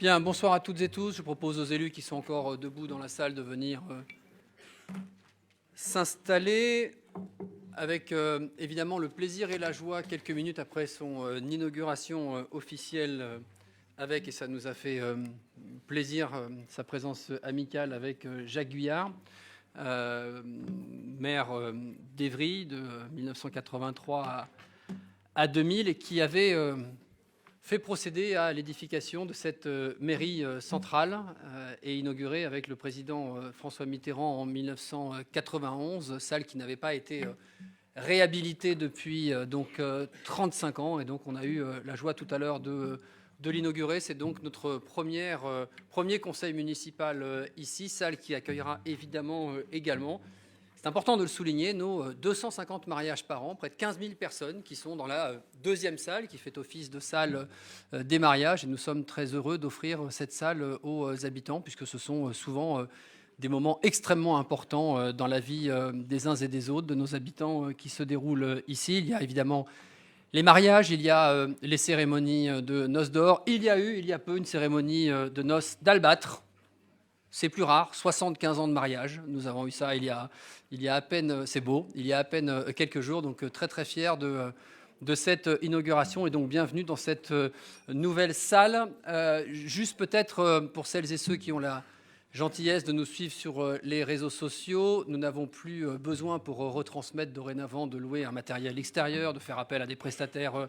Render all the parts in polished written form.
Bien, bonsoir à toutes et tous. Je propose aux élus qui sont encore debout dans la salle de venir s'installer avec évidemment le plaisir et la joie quelques minutes après son inauguration officielle avec, et ça nous a fait plaisir, sa présence amicale avec Jacques Guyard, maire d'Évry de 1983 à 2000 et qui avait fait procéder à l'édification de cette mairie centrale et inaugurée avec le président François Mitterrand en 1991, salle qui n'avait pas été réhabilitée depuis 35 ans. Et donc on a eu la joie tout à l'heure de l'inaugurer. C'est donc notre premier conseil municipal ici, salle qui accueillera évidemment également. C'est important de le souligner, nos 250 mariages par an, près de 15 000 personnes qui sont dans la deuxième salle, qui fait office de salle des mariages. Et nous sommes très heureux d'offrir cette salle aux habitants, puisque ce sont souvent des moments extrêmement importants dans la vie des uns et des autres, de nos habitants qui se déroulent ici. Il y a évidemment les mariages, il y a les cérémonies de noces d'or. Il y a peu, une cérémonie de noces d'albâtre. C'est plus rare, 75 ans de mariage. Nous avons eu ça il y a à peine, c'est beau, il y a à peine quelques jours. Donc très très fier de cette inauguration et donc bienvenue dans cette nouvelle salle. Juste peut-être pour celles et ceux qui ont la gentillesse de nous suivre sur les réseaux sociaux, nous n'avons plus besoin pour retransmettre dorénavant de louer un matériel extérieur, de faire appel à des prestataires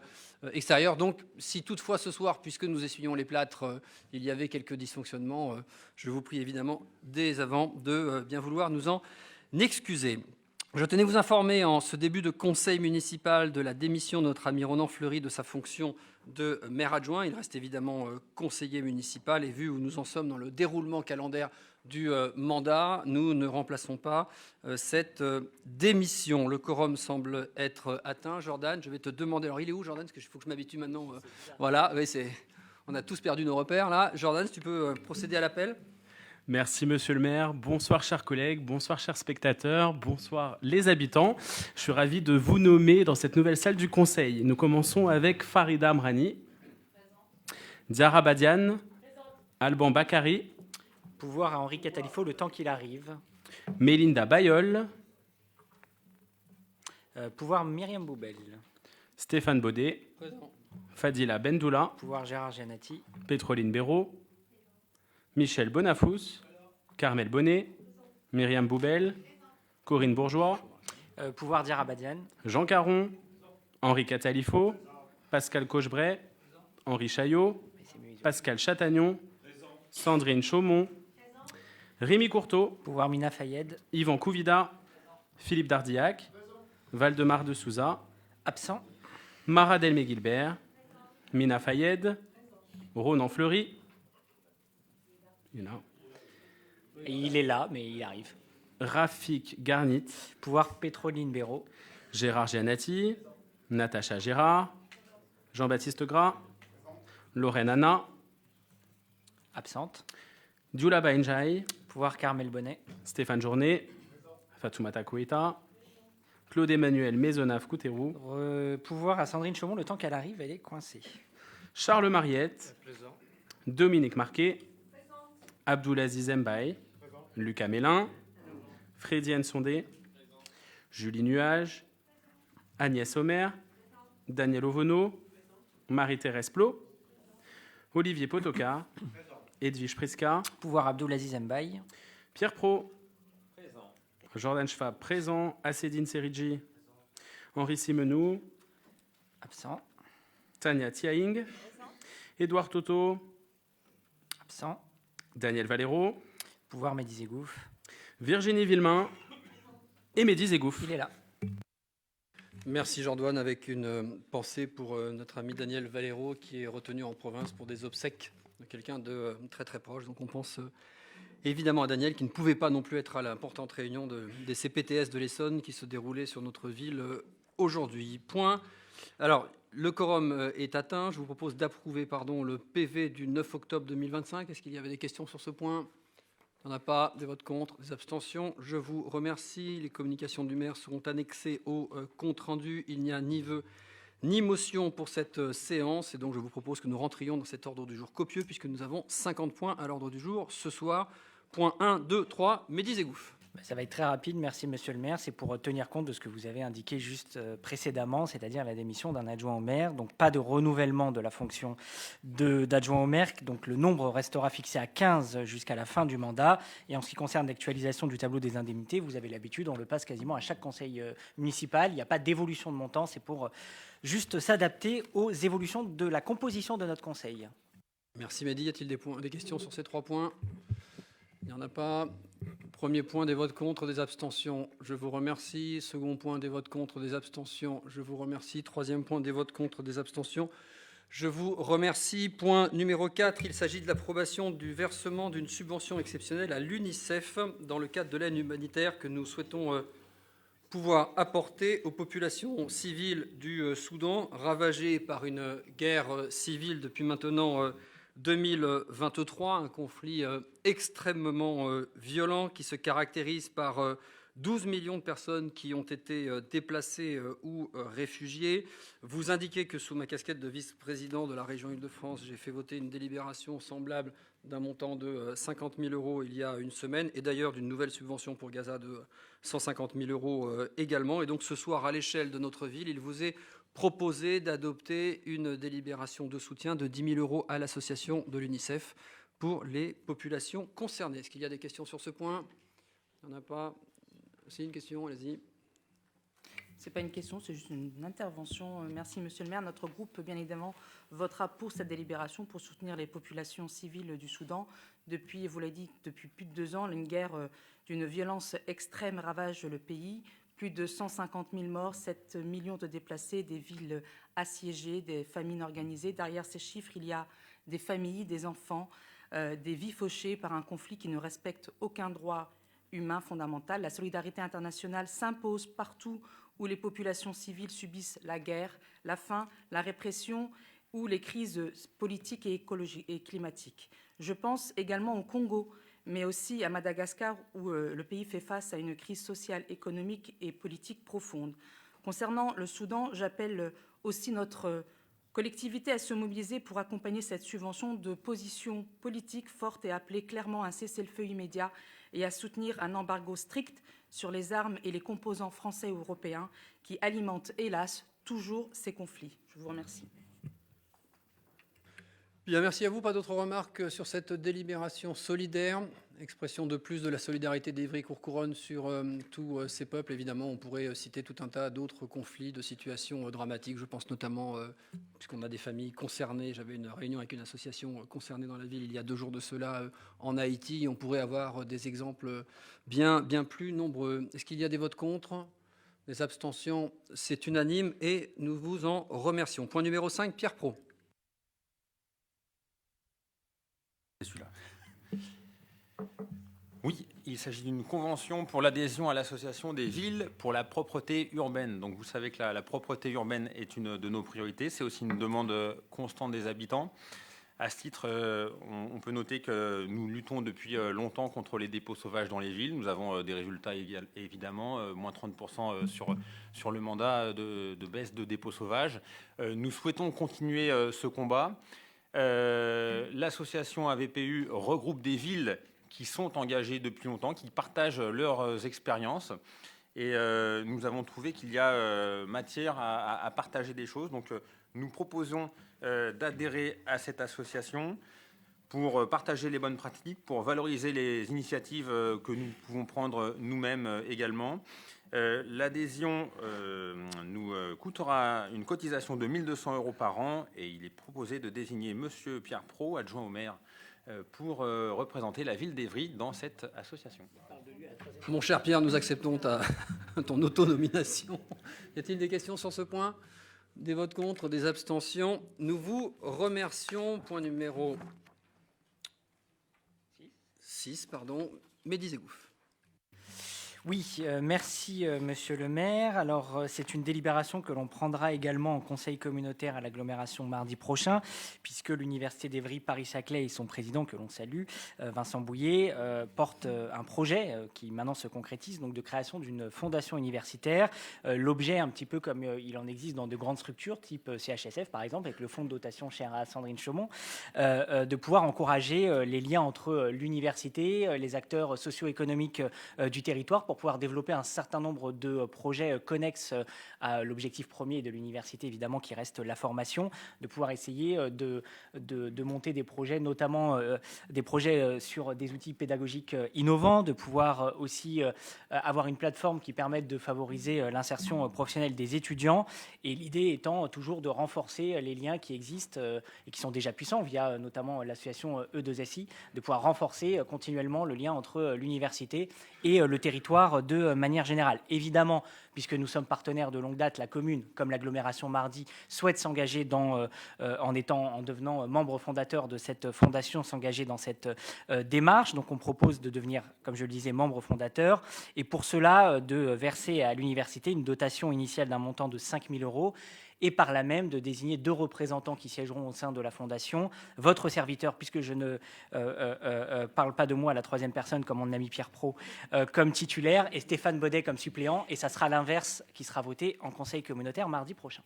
extérieurs. Donc si toutefois ce soir, puisque nous essuyons les plâtres, il y avait quelques dysfonctionnements, je vous prie évidemment dès avant de bien vouloir nous en excuser. Je tenais vous informer en ce début de conseil municipal de la démission de notre ami Ronan Fleury de sa fonction de maire adjoint. Il reste évidemment conseiller municipal et vu où nous en sommes dans le déroulement calendaire du mandat, nous ne remplaçons pas cette démission. Le quorum semble être atteint. Jordan, je vais te demander. Alors il est où Jordan? Parce qu'il faut que je m'habitue maintenant. Voilà, oui, on a tous perdu nos repères là. Jordan, si tu peux procéder à l'appel. Merci Monsieur le maire, bonsoir chers collègues, bonsoir chers spectateurs, bonsoir les habitants. Je suis ravi de vous nommer dans cette nouvelle salle du conseil. Nous commençons avec Farida Amrani, Diara Badiane, Alban Bakari, Pouvoir à Henri Catalifo le temps qu'il arrive. Mélinda Bayol, Pouvoir Myriam Boubel. Stéphane Baudet, Présent. Fadila Bendoula, Pouvoir Gérard Giannati. Pétroline Béraud, Michel Bonafous, Carmel Bonnet, Myriam Boubel, Corinne Bourgeois, Pouvoir Diarra Badiane. Jean Caron, Henri Catalifo, Pascal Cochebray, Henri Chaillot, Pascal Chatagnon, Sandrine Chaumont, Rémi Courteau, Pouvoir Mina Fayed. Yvan Couvida, Philippe Dardillac, Valdemar de Souza, Absent. Mara Delmé-Gilbert, Mina Fayed, Ronan Fleury. Et il est là, mais il arrive. Rafik Garnit, Pouvoir Pétroline Béraud. Gérard Giannati, Natacha Gérard, Jean-Baptiste Gras, Lorraine Anna, Absente. Dioula Baenjaï, Pouvoir Carmel Bonnet. Stéphane Journet, Fatoumata Koueta, Claude-Emmanuel Maisonnave-Couterou, Pouvoir à Sandrine Chaumont le temps qu'elle arrive, elle est coincée. Charles Mariette, Dominique Marquet, Abdoulaziz Mbaye, Lucas Mélin, Frédienne Sondé, Julie Nuage, Agnès Omer, Daniel Ovono, Marie-Thérèse Plot, Olivier Potokar, Edwige Priska, Pouvoir Abdoulaziz Mbaye. Pierre Pro, Jordan Schwab présent, Assedine Seridji, Henri Simenou, Absent. Tania Tiaing, Édouard Toto, Absent. Daniel Valero, Pouvoir Mehdi Zegouf. Virginie Villemain et Mehdi Zegouf. Il est là. Merci Jordan, avec une pensée pour notre ami Daniel Valero qui est retenu en province pour des obsèques de quelqu'un de très très proche. Donc on pense évidemment à Daniel qui ne pouvait pas non plus être à l'importante réunion des CPTS de l'Essonne qui se déroulait sur notre ville aujourd'hui. Point. Alors le quorum est atteint. Je vous propose d'approuver le PV du 9 octobre 2025. Est-ce qu'il y avait des questions sur ce point ? Il n'y en a pas. Des votes contre, des abstentions. Je vous remercie. Les communications du maire seront annexées au compte rendu. Il n'y a ni vœux ni motion pour cette séance. Et donc, je vous propose que nous rentrions dans cet ordre du jour copieux, puisque nous avons 50 points à l'ordre du jour ce soir. Point 1, 2, 3, Mehdi Zeghouf. Ça va être très rapide, merci Monsieur le maire. C'est pour tenir compte de ce que vous avez indiqué juste précédemment, c'est-à-dire la démission d'un adjoint au maire. Donc pas de renouvellement de la fonction d'adjoint au maire. Donc le nombre restera fixé à 15 jusqu'à la fin du mandat. Et en ce qui concerne l'actualisation du tableau des indemnités, vous avez l'habitude, on le passe quasiment à chaque conseil municipal. Il n'y a pas d'évolution de montant, c'est pour juste s'adapter aux évolutions de la composition de notre conseil. Merci Mehdi. Y a-t-il des questions sur ces 3 points? Il n'y en a pas. Premier point, des votes contre, des abstentions. Je vous remercie. Second point, des votes contre, des abstentions. Je vous remercie. Troisième point, des votes contre, des abstentions. Je vous remercie. Point numéro 4, il s'agit de l'approbation du versement d'une subvention exceptionnelle à l'UNICEF dans le cadre de l'aide humanitaire que nous souhaitons pouvoir apporter aux populations civiles du Soudan, ravagées par une guerre civile depuis maintenant 2023, un conflit extrêmement violent qui se caractérise par 12 millions de personnes qui ont été déplacées ou réfugiées. Vous indiquez que sous ma casquette de vice-président de la région Île-de-France, j'ai fait voter une délibération semblable d'un montant de 50 000 euros il y a une semaine, et d'ailleurs d'une nouvelle subvention pour Gaza de 150 000 euros également. Et donc ce soir, à l'échelle de notre ville, il vous est proposé d'adopter une délibération de soutien de 10 000 euros à l'association de l'UNICEF pour les populations concernées. Est-ce qu'il y a des questions sur ce point? Il n'y en a pas. C'est une question, allez-y. Ce n'est pas une question, c'est juste une intervention. Merci, Monsieur le maire. Notre groupe, bien évidemment, votera pour cette délibération pour soutenir les populations civiles du Soudan. Depuis, vous l'avez dit, depuis plus de 2 ans, une guerre d'une violence extrême ravage le pays. Plus de 150 000 morts, 7 millions de déplacés, des villes assiégées, des famines organisées. Derrière ces chiffres, il y a des familles, des enfants, des vies fauchées par un conflit qui ne respecte aucun droit humain fondamental. La solidarité internationale s'impose partout où les populations civiles subissent la guerre, la faim, la répression ou les crises politiques et écologiques et climatiques. Je pense également au Congo, mais aussi à Madagascar, où le pays fait face à une crise sociale, économique et politique profonde. Concernant le Soudan, j'appelle aussi notre collectivité à se mobiliser pour accompagner cette subvention de positions politiques fortes et appeler clairement un cessez-le-feu immédiat et à soutenir un embargo strict sur les armes et les composants français et européens qui alimentent, hélas, toujours ces conflits. Je vous remercie. Bien, merci à vous. Pas d'autres remarques sur cette délibération solidaire, expression de plus de la solidarité d'Évry-Courcouronnes sur tous ces peuples. Évidemment, on pourrait citer tout un tas d'autres conflits, de situations dramatiques. Je pense notamment, puisqu'on a des familles concernées, j'avais une réunion avec une association concernée dans la ville il y a 2 jours de cela en Haïti. On pourrait avoir des exemples bien plus nombreux. Est-ce qu'il y a des votes contre? Des abstentions? C'est unanime et nous vous en remercions. Point numéro 5, Pierre Pro. Celui-là. Oui, il s'agit d'une convention pour l'adhésion à l'association des villes pour la propreté urbaine. Donc vous savez que la propreté urbaine est une de nos priorités. C'est aussi une demande constante des habitants. À ce titre, on peut noter que nous luttons depuis longtemps contre les dépôts sauvages dans les villes. Nous avons des résultats évidemment, moins 30% sur le mandat de baisse de dépôts sauvages. Nous souhaitons continuer ce combat. L'association AVPU regroupe des villes qui sont engagées depuis longtemps, qui partagent leurs expériences. Et nous avons trouvé qu'il y a matière à partager des choses. Donc nous proposons d'adhérer à cette association pour partager les bonnes pratiques, pour valoriser les initiatives que nous pouvons prendre nous-mêmes également. L'adhésion nous coûtera une cotisation de 1 200 € par an et il est proposé de désigner Monsieur Pierre Pro, adjoint au maire, pour représenter la ville d'Évry dans cette association. Mon cher Pierre, nous acceptons ton autonomination. Y a-t-il des questions sur ce point? Des votes contre, des abstentions? Nous vous remercions. Point numéro 6, Mehdi Zeghouf. Oui, merci Monsieur le maire. Alors c'est une délibération que l'on prendra également en conseil communautaire à l'agglomération mardi prochain, puisque l'université d'Évry Paris-Saclay et son président, que l'on salue, Vincent Bouillet, porte un projet qui maintenant se concrétise, donc de création d'une fondation universitaire. L'objet, un petit peu comme il en existe dans de grandes structures, type CHSF par exemple, avec le fonds de dotation cher à Sandrine Chaumont, de pouvoir encourager les liens entre l'université, les acteurs socio-économiques du territoire, pour pouvoir développer un certain nombre de projets connexes à l'objectif premier de l'université, évidemment, qui reste la formation, de pouvoir essayer de monter des projets, notamment des projets sur des outils pédagogiques innovants, de pouvoir aussi avoir une plateforme qui permette de favoriser l'insertion professionnelle des étudiants, et l'idée étant toujours de renforcer les liens qui existent et qui sont déjà puissants via notamment l'association E2SI, de pouvoir renforcer continuellement le lien entre l'université et le territoire de manière générale. Évidemment, puisque nous sommes partenaires de longue date, la commune, comme l'agglomération Mardi, souhaite s'engager en devenant membre fondateur de cette fondation, s'engager dans cette démarche. Donc on propose de devenir, comme je le disais, membre fondateur, et pour cela de verser à l'université une dotation initiale d'un montant de 5 000 €, et par là même de désigner 2 représentants qui siégeront au sein de la Fondation. Votre serviteur, puisque je ne parle pas de moi à la troisième personne comme mon ami Pierre Pro, comme titulaire, et Stéphane Baudet comme suppléant, et ça sera l'inverse qui sera voté en conseil communautaire mardi prochain.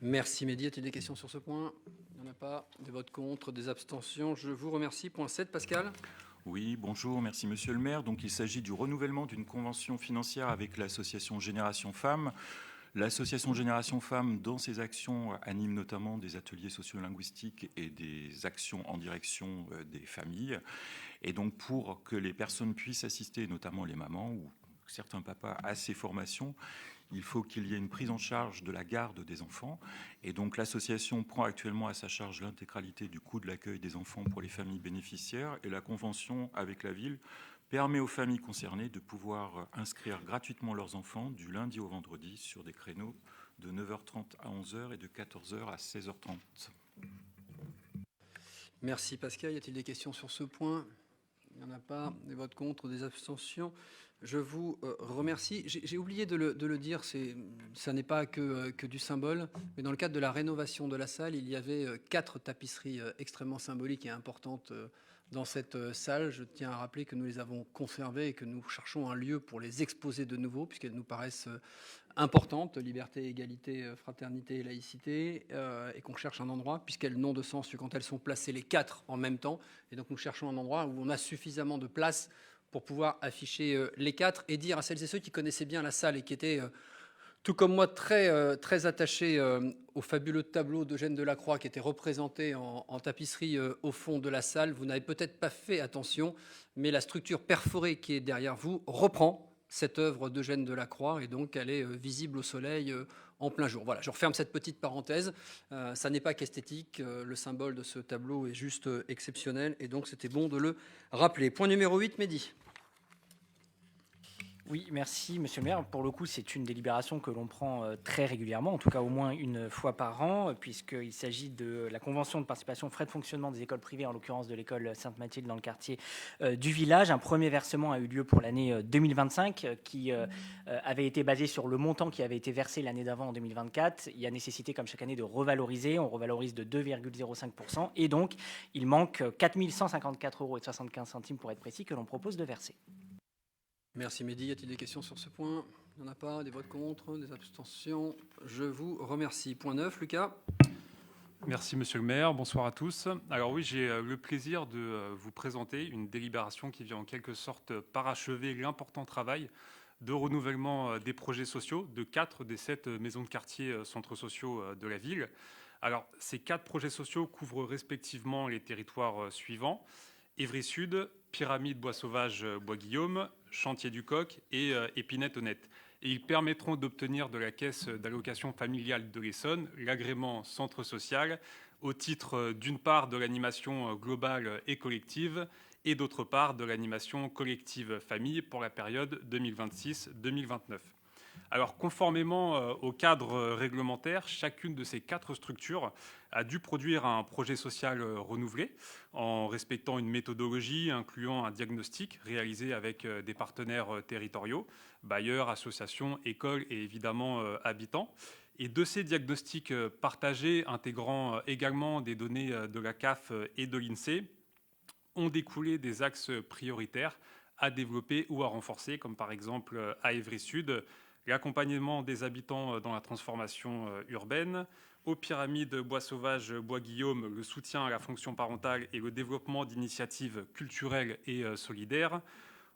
Merci Mehdi. A-t-il des questions sur ce point? Il n'y en a pas. Des votes contre, des abstentions. Je vous remercie. Point 7, Pascal. Oui, bonjour, merci Monsieur le maire. Donc il s'agit du renouvellement d'une convention financière avec l'association Génération Femmes. L'association Génération Femmes, dans ses actions, anime notamment des ateliers sociolinguistiques et des actions en direction des familles. Et donc, pour que les personnes puissent assister, notamment les mamans ou certains papas, à ces formations, il faut qu'il y ait une prise en charge de la garde des enfants. Et donc, l'association prend actuellement à sa charge l'intégralité du coût de l'accueil des enfants pour les familles bénéficiaires. Et la convention avec la ville permet aux familles concernées de pouvoir inscrire gratuitement leurs enfants du lundi au vendredi sur des créneaux de 9h30 à 11h et de 14h à 16h30. Merci Pascal. Y a-t-il des questions sur ce point? Il n'y en a pas. Des votes contre, des abstentions. Je vous remercie. J'ai oublié de le dire, ça n'est pas que du symbole, mais dans le cadre de la rénovation de la salle, il y avait 4 tapisseries extrêmement symboliques et importantes dans cette salle. Je tiens à rappeler que nous les avons conservées et que nous cherchons un lieu pour les exposer de nouveau, puisqu'elles nous paraissent importantes, liberté, égalité, fraternité et laïcité, et qu'on cherche un endroit, puisqu'elles n'ont de sens que quand elles sont placées les 4 en même temps. Et donc nous cherchons un endroit où on a suffisamment de place pour pouvoir afficher les 4 et dire à celles et ceux qui connaissaient bien la salle et qui étaient, tout comme moi, très attachés au fabuleux tableau d'Eugène Delacroix qui était représenté en tapisserie au fond de la salle. Vous n'avez peut-être pas fait attention, mais la structure perforée qui est derrière vous reprend cette œuvre d'Eugène Delacroix, et donc elle est visible au soleil en plein jour. Voilà, je referme cette petite parenthèse. Ça n'est pas qu'esthétique, le symbole de ce tableau est juste exceptionnel, et donc c'était bon de le rappeler. Point numéro 8, Mehdi. Oui, merci Monsieur le maire. Pour le coup, c'est une délibération que l'on prend très régulièrement, en tout cas au moins une fois par an, puisqu'il s'agit de la convention de participation aux frais de fonctionnement des écoles privées, en l'occurrence de l'école Sainte-Mathilde dans le quartier du village. Un premier versement a eu lieu pour l'année 2025, qui avait été basé sur le montant qui avait été versé l'année d'avant en 2024. Il y a nécessité, comme chaque année, de revaloriser. On revalorise de 2,05%, et donc il manque 4 154,75 € pour être précis, que l'on propose de verser. Merci Mehdi. Y a-t-il des questions sur ce point? Il n'y en a pas. Des votes contre, des abstentions. Je vous remercie. Point 9, Lucas. Merci Monsieur le maire, bonsoir à tous. Alors oui, j'ai le plaisir de vous présenter une délibération qui vient en quelque sorte parachever l'important travail de renouvellement des projets sociaux de 4 des 7 maisons de quartier centres sociaux de la ville. Alors ces 4 projets sociaux couvrent respectivement les territoires suivants: Évry Sud, Pyramide Bois Sauvage Bois Guillaume, Chantier du Coq et Épinette Honnête. Et ils permettront d'obtenir de la Caisse d'allocation familiale de l'Essonne l'agrément centre social au titre d'une part de l'animation globale et collective et d'autre part de l'animation collective famille pour la période 2026-2029. Alors, conformément au cadre réglementaire, chacune de ces 4 structures a dû produire un projet social renouvelé en respectant une méthodologie incluant un diagnostic réalisé avec des partenaires territoriaux, bailleurs, associations, écoles et évidemment habitants. Et de ces diagnostics partagés, intégrant également des données de la CAF et de l'INSEE, ont découlé des axes prioritaires à développer ou à renforcer, comme par exemple à Évry-Sud, l'accompagnement des habitants dans la transformation urbaine, aux pyramides Bois Sauvage, Bois Guillaume, le soutien à la fonction parentale et le développement d'initiatives culturelles et solidaires,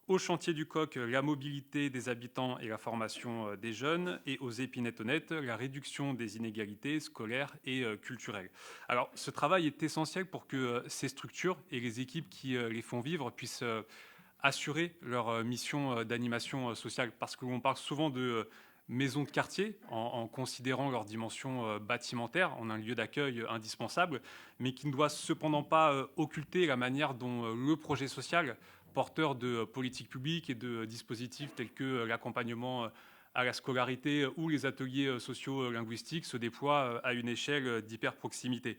au chantier du Coq, la mobilité des habitants et la formation des jeunes, et aux épinettes honnêtes, la réduction des inégalités scolaires et culturelles. Alors, ce travail est essentiel pour que ces structures et les équipes qui les font vivre puissent assurer leur mission d'animation sociale, parce que l'on parle souvent de maisons de quartier en considérant leur dimension bâtimentaire en un lieu d'accueil indispensable, mais qui ne doit cependant pas occulter la manière dont le projet social, porteur de politiques publiques et de dispositifs tels que l'accompagnement à la scolarité ou les ateliers socio-linguistiques, se déploie à une échelle d'hyper-proximité.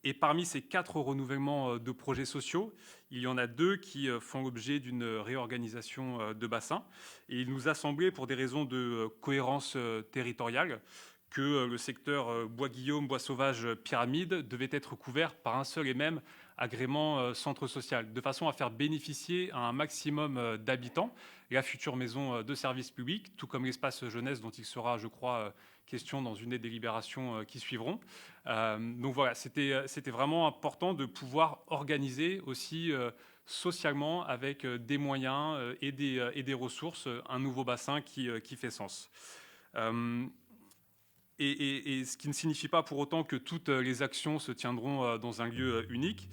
Et parmi ces 4 renouvellements de projets sociaux, il y en a 2 qui font l'objet d'une réorganisation de bassin. Et il nous a semblé, pour des raisons de cohérence territoriale, que le secteur Bois-Guillaume, Bois-Sauvage, Pyramide devait être couvert par un seul et même agrément centre social, de façon à faire bénéficier à un maximum d'habitants la future maison de service public, tout comme l'espace jeunesse dont il sera, je crois, question dans une des délibérations qui suivront. Donc voilà, c'était vraiment important de pouvoir organiser aussi socialement, avec des moyens et des ressources, un nouveau bassin qui fait sens. Et ce qui ne signifie pas pour autant que toutes les actions se tiendront dans un lieu unique.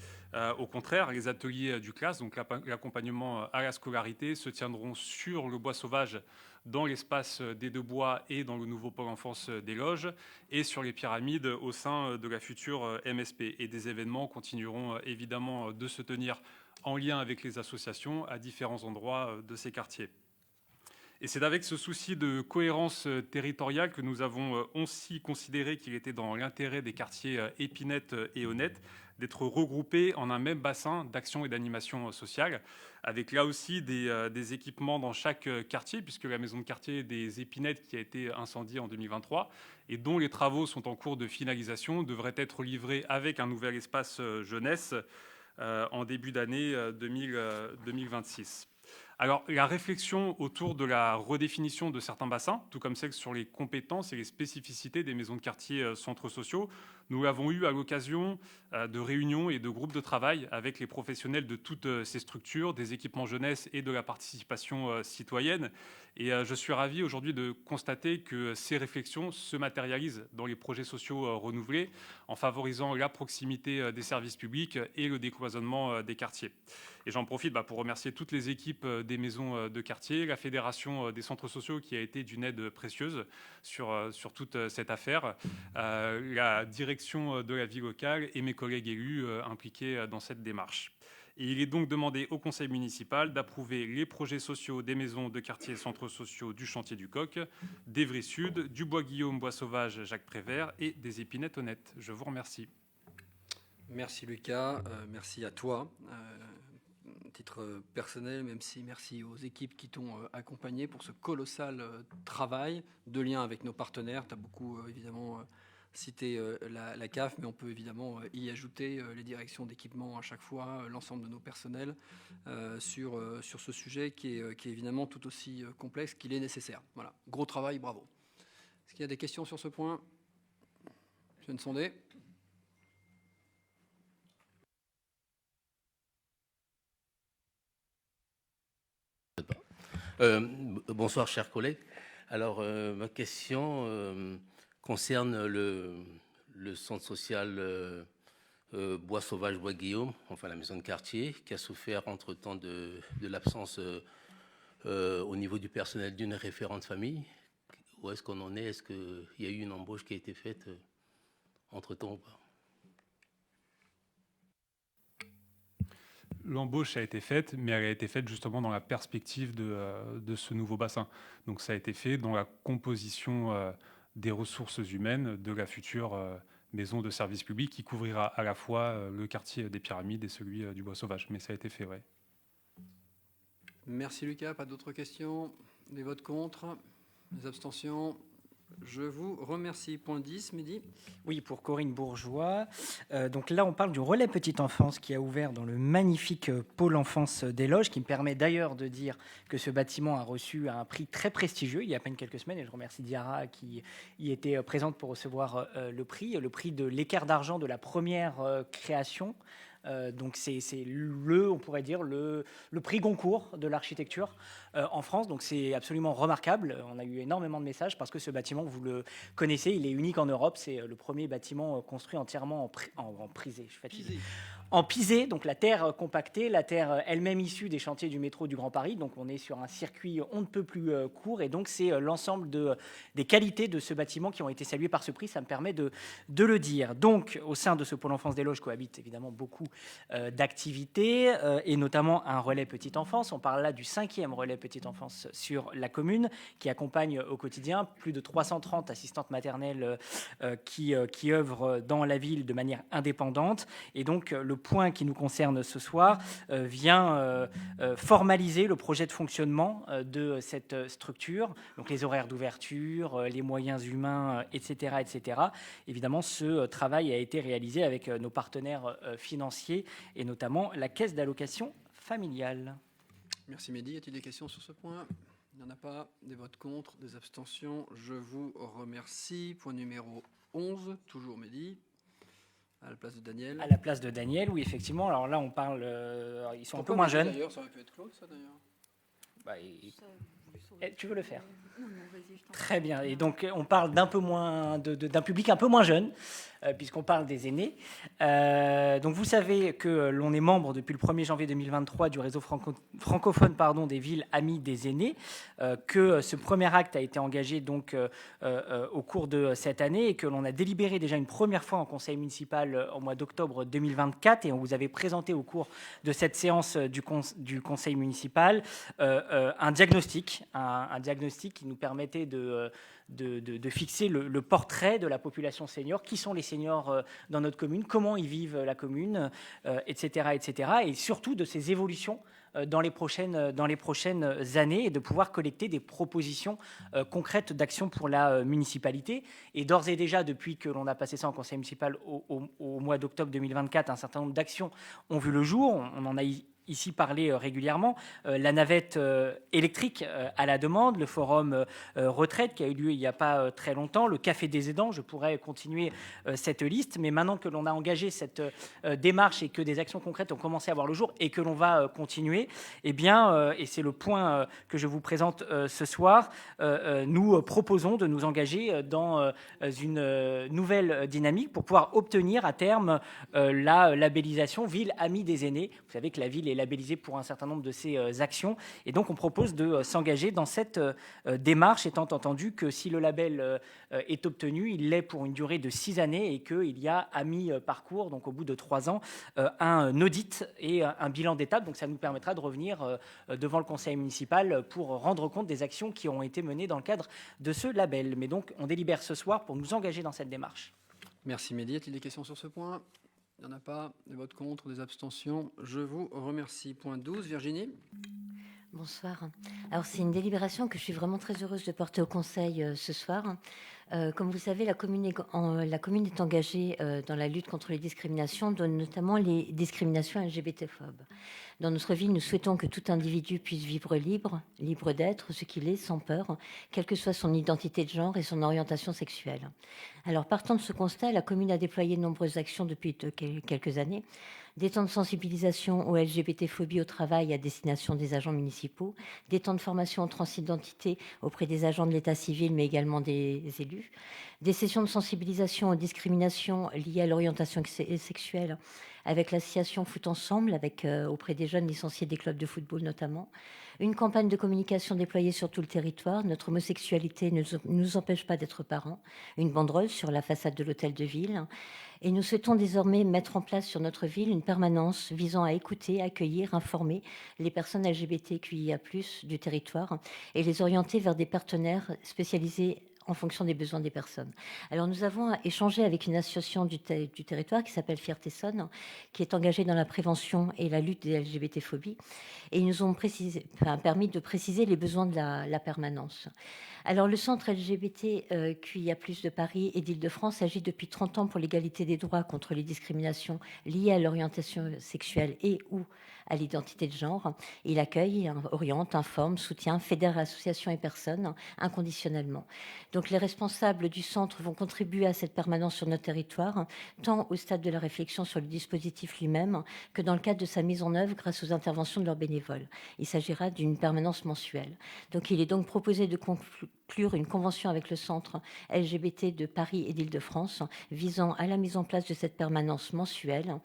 Au contraire, les ateliers du CLAS, donc l'accompagnement à la scolarité, se tiendront sur le Bois Sauvage, dans l'espace des Deux Bois et dans le nouveau pôle enfance des Loges, et sur les pyramides au sein de la future MSP. Et des événements continueront évidemment de se tenir en lien avec les associations à différents endroits de ces quartiers. Et c'est avec ce souci de cohérence territoriale que nous avons aussi considéré qu'il était dans l'intérêt des quartiers Épinette et Honnête d'être regroupés en un même bassin d'action et d'animation sociale, avec là aussi des équipements dans chaque quartier, puisque la maison de quartier des Épinettes, qui a été incendiée en 2023 et dont les travaux sont en cours de finalisation, devrait être livrée avec un nouvel espace jeunesse en début d'année 2026. Alors, la réflexion autour de la redéfinition de certains bassins, tout comme celle sur les compétences et les spécificités des maisons de quartier centres sociaux, nous l'avons eu à l'occasion de réunions et de groupes de travail avec les professionnels de toutes ces structures, des équipements jeunesse et de la participation citoyenne. Et je suis ravi aujourd'hui de constater que ces réflexions se matérialisent dans les projets sociaux renouvelés, en favorisant la proximité des services publics et le décloisonnement des quartiers. Et j'en profite pour remercier toutes les équipes des maisons de quartier, la Fédération des centres sociaux qui a été d'une aide précieuse sur toute cette affaire, la direction de la vie locale et mes collègues élus impliqués dans cette démarche. Et il est donc demandé au conseil municipal d'approuver les projets sociaux des maisons de quartier et centres sociaux du chantier du Coq, d'Évry-Sud, du Bois-Guillaume, Bois-Sauvage, Jacques Prévert et des Épinettes honnêtes. Je vous remercie. Merci Lucas, merci à toi. Titre personnel, même si merci aux équipes qui t'ont accompagné pour ce colossal travail de lien avec nos partenaires. Tu as beaucoup évidemment cité la CAF, mais on peut évidemment y ajouter les directions d'équipement à chaque fois, l'ensemble de nos personnels sur ce sujet qui est évidemment tout aussi complexe qu'il est nécessaire. Voilà, gros travail, bravo. Est-ce qu'il y a des questions sur ce point? Je viens de sonder. Bonsoir, chers collègues. Alors, ma question concerne le centre social Bois Sauvage, Bois Guillaume, enfin la maison de quartier, qui a souffert entre-temps de l'absence au niveau du personnel d'une référente famille. Où est-ce qu'on en est? Est-ce qu'il y a eu une embauche qui a été faite entre-temps ou pas? l'embauche a été faite, mais elle a été faite justement dans la perspective de ce nouveau bassin. Donc ça a été fait dans la composition des ressources humaines de la future maison de service public qui couvrira à la fois le quartier des Pyramides et celui du Bois Sauvage. Mais ça a été fait, ouais. Merci Lucas. Pas d'autres questions? Des votes contre? Des abstentions? Je vous remercie. Point 10, Mehdi. Oui, pour Corinne Bourgeois. Donc là, on parle du relais petite enfance qui a ouvert dans le magnifique pôle enfance des Loges, qui me permet d'ailleurs de dire que ce bâtiment a reçu un prix très prestigieux il y a à peine quelques semaines, et je remercie Diara qui y était présente pour recevoir le prix de l'équerre d'argent de la première création. Donc c'est on pourrait dire le prix Goncourt de l'architecture en France. Donc c'est absolument remarquable. On a eu énormément de messages parce que ce bâtiment, vous le connaissez, il est unique en Europe. C'est le premier bâtiment construit entièrement en prisé. Je suis fatigué. En pisé, donc la terre compactée, la terre elle-même issue des chantiers du métro du Grand Paris. Donc on est sur un circuit on ne peut plus court, et donc c'est l'ensemble des qualités de ce bâtiment qui ont été saluées par ce prix. Ça me permet de le dire. Donc au sein de ce pôle enfance des Loges cohabitent évidemment beaucoup d'activités, et notamment un relais petite enfance. On parle là du 5e relais petite enfance sur la commune, qui accompagne au quotidien plus de 330 assistantes maternelles qui œuvrent dans la ville de manière indépendante. Et donc le point qui nous concerne ce soir vient formaliser le projet de fonctionnement de cette structure, donc les horaires d'ouverture, les moyens humains, etc., etc. Évidemment, ce travail a été réalisé avec nos partenaires financiers et notamment la caisse d'allocation familiale. Merci Mehdi. Y a-t-il des questions sur ce point? Il n'y en a pas. Des votes contre, des abstentions. Je vous remercie. Point numéro 11, toujours Mehdi. À la place de Daniel. À la place de Daniel, oui, effectivement. Alors là, on parle... ils sont un peu moins jeunes. D'ailleurs, ça aurait pu être Claude, ça, d'ailleurs. Tu veux le faire? Non, vas-y, je t'en prie. Très bien. Et donc, on parle d'un public un peu moins jeune, puisqu'on parle des aînés. Donc, vous savez que l'on est membre depuis le 1er janvier 2023 du réseau francophone des villes amies des aînés, que ce premier acte a été engagé donc au cours de cette année et que l'on a délibéré déjà une première fois en conseil municipal au mois d'octobre 2024, et on vous avait présenté au cours de cette séance du conseil municipal un diagnostic qui nous permettait de fixer le portrait de la population senior. Qui sont les seniors dans notre commune? Comment ils vivent la commune, etc., etc. Et surtout de ces évolutions dans les prochaines années, et de pouvoir collecter des propositions concrètes d'action pour la municipalité. Et d'ores et déjà, depuis que l'on a passé ça en conseil municipal au mois d'octobre 2024, un certain nombre d'actions ont vu le jour. On en a ici parler régulièrement, la navette électrique à la demande, le forum retraite qui a eu lieu il n'y a pas très longtemps, le café des aidants. Je pourrais continuer cette liste, mais maintenant que l'on a engagé cette démarche et que des actions concrètes ont commencé à voir le jour et que l'on va continuer, eh bien, et c'est le point que je vous présente ce soir, nous proposons de nous engager dans une nouvelle dynamique pour pouvoir obtenir à terme la labellisation Ville Amie des Aînés. Vous savez que la ville est labellisée pour un certain nombre de ses actions, et donc on propose de s'engager dans cette démarche, étant entendu que si le label est obtenu, il l'est pour une durée de 6 années et qu'il y a à mi-parcours, donc au bout de 3 ans, un audit et un bilan d'étape. Donc ça nous permettra de revenir devant le conseil municipal pour rendre compte des actions qui ont été menées dans le cadre de ce label. Mais donc on délibère ce soir pour nous engager dans cette démarche. Merci Mehdi. Y a-t-il des questions sur ce point? Il n'y en a pas. Des votes contre, des abstentions. Je vous remercie. Point 12, Virginie. Bonsoir. Alors, c'est une délibération que je suis vraiment très heureuse de porter au Conseil ce soir. Comme vous le savez, la commune est engagée dans la lutte contre les discriminations, notamment les discriminations LGBT-phobes. Dans notre ville, nous souhaitons que tout individu puisse vivre libre d'être ce qu'il est, sans peur, quelle que soit son identité de genre et son orientation sexuelle. Alors, partant de ce constat, la commune a déployé de nombreuses actions depuis quelques années. Des temps de sensibilisation aux LGBT-phobies au travail à destination des agents municipaux, des temps de formation en transidentité auprès des agents de l'état civil, mais également des élus, élus, des sessions de sensibilisation aux discriminations liées à l'orientation sexuelle avec l'association Foot Ensemble, auprès des jeunes licenciés des clubs de football notamment, une campagne de communication déployée sur tout le territoire, notre homosexualité ne nous empêche pas d'être parents, une banderole sur la façade de l'hôtel de ville, et nous souhaitons désormais mettre en place sur notre ville une permanence visant à écouter, accueillir, informer les personnes LGBTQIA+ du territoire et les orienter vers des partenaires spécialisés en fonction des besoins des personnes. Alors nous avons échangé avec une association du territoire qui s'appelle Fierté Sonne, qui est engagée dans la prévention et la lutte des LGBT-phobies, et ils nous ont permis de préciser les besoins de la permanence. Alors le centre LGBTQIA+ de Paris et d'Île-de-France agit depuis 30 ans pour l'égalité des droits contre les discriminations liées à l'orientation sexuelle et ou à l'identité de genre. Il accueille, oriente, informe, soutient, fédère associations et personnes inconditionnellement. Donc les responsables du centre vont contribuer à cette permanence sur notre territoire, tant au stade de la réflexion sur le dispositif lui-même que dans le cadre de sa mise en œuvre grâce aux interventions de leurs bénévoles. Il s'agira d'une permanence mensuelle. Donc il est donc proposé de conclure une convention avec le centre LGBT de Paris et d'Île-de-France visant à la mise en place de cette permanence mensuelle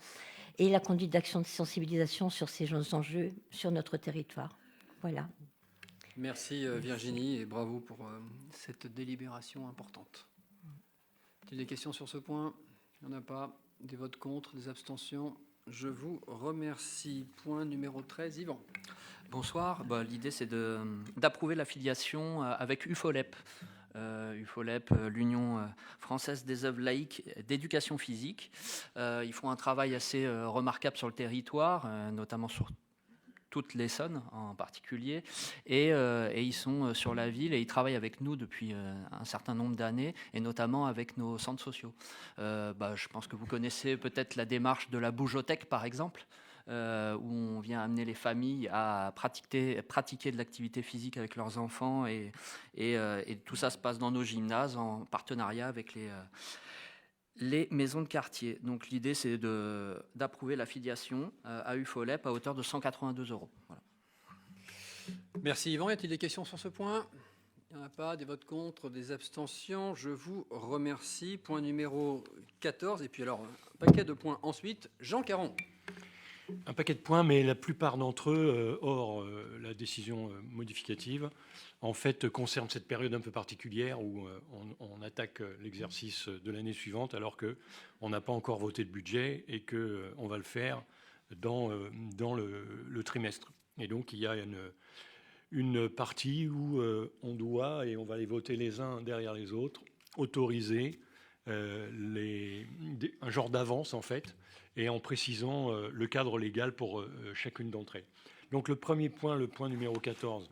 et la conduite d'actions de sensibilisation sur ces enjeux sur notre territoire. Voilà. Merci Virginie et bravo pour cette délibération importante. Y a-t-il des questions sur ce point? Il n'y en a pas. Des votes contre, des abstentions? Je vous remercie. Point numéro 13, Yvan. Bonsoir. L'idée, c'est d'approuver l'affiliation avec UFOLEP. UFOLEP, l'Union française des œuvres laïques d'éducation physique. Ils font un travail assez remarquable sur le territoire, notamment sur toute l'Essonne en particulier, et ils sont sur la ville et ils travaillent avec nous depuis un certain nombre d'années, et notamment avec nos centres sociaux. Je pense que vous connaissez peut-être la démarche de la Bougeothèque, par exemple, où on vient amener les familles à pratiquer de l'activité physique avec leurs enfants, et tout ça se passe dans nos gymnases en partenariat avec les maisons de quartier. Donc l'idée, c'est d'approuver l'affiliation à UFOLEP à hauteur de 182 €. Voilà. Merci Yvan. Y a-t-il des questions sur ce point? Il n'y en a pas. Des votes contre, des abstentions? Je vous remercie. Point numéro 14. Et puis alors, un paquet de points ensuite. Jean Caron. Un paquet de points, mais la plupart d'entre eux, hors la décision modificative, en fait, concernent cette période un peu particulière où on attaque l'exercice de l'année suivante alors qu'on n'a pas encore voté de budget et qu'on va le faire dans le trimestre. Et donc, il y a une partie où on doit, et on va les voter les uns derrière les autres, autoriser un genre d'avance, en fait, et en précisant le cadre légal pour chacune d'entre elles. Donc le premier point, le point numéro 14,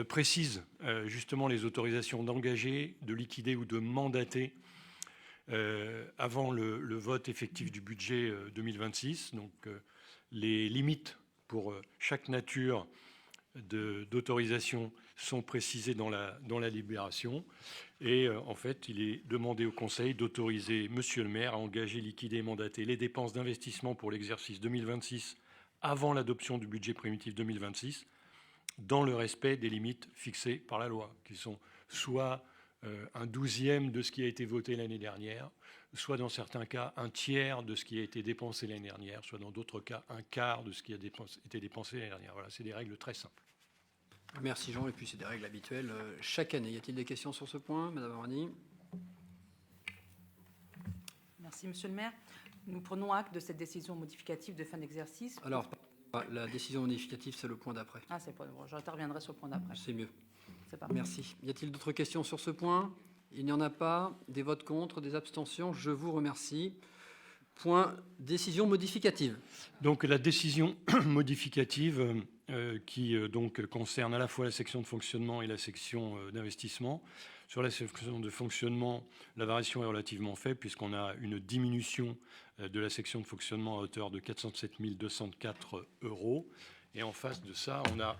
précise justement les autorisations d'engager, de liquider ou de mandater avant le vote effectif du budget 2026. Donc les limites pour chaque nature d'autorisation sont précisées dans la libération. Et en fait, il est demandé au Conseil d'autoriser Monsieur le maire à engager, liquider et mandater les dépenses d'investissement pour l'exercice 2026 avant l'adoption du budget primitif 2026, dans le respect des limites fixées par la loi, qui sont soit un 12e de ce qui a été voté l'année dernière, soit dans certains cas un tiers de ce qui a été dépensé l'année dernière, soit dans d'autres cas un quart de ce qui a été dépensé l'année dernière. Voilà, c'est des règles très simples. Merci Jean, et puis c'est des règles habituelles chaque année. Y a-t-il des questions sur ce point, Madame Arani? Merci Monsieur le maire. Nous prenons acte de cette décision modificative de fin d'exercice. Alors, la décision modificative, c'est le point d'après. Ah, c'est pas bon, j'interviendrai sur le point d'après. C'est mieux. C'est parfait. Merci. Y a-t-il d'autres questions sur ce point? Il n'y en a pas. Des votes contre, des abstentions? Je vous remercie. Point décision modificative. Donc la décision modificative qui donc concerne à la fois la section de fonctionnement et la section d'investissement. Sur la section de fonctionnement, la variation est relativement faible puisqu'on a une diminution de la section de fonctionnement à hauteur de 407 204 €. Et en face de ça, on a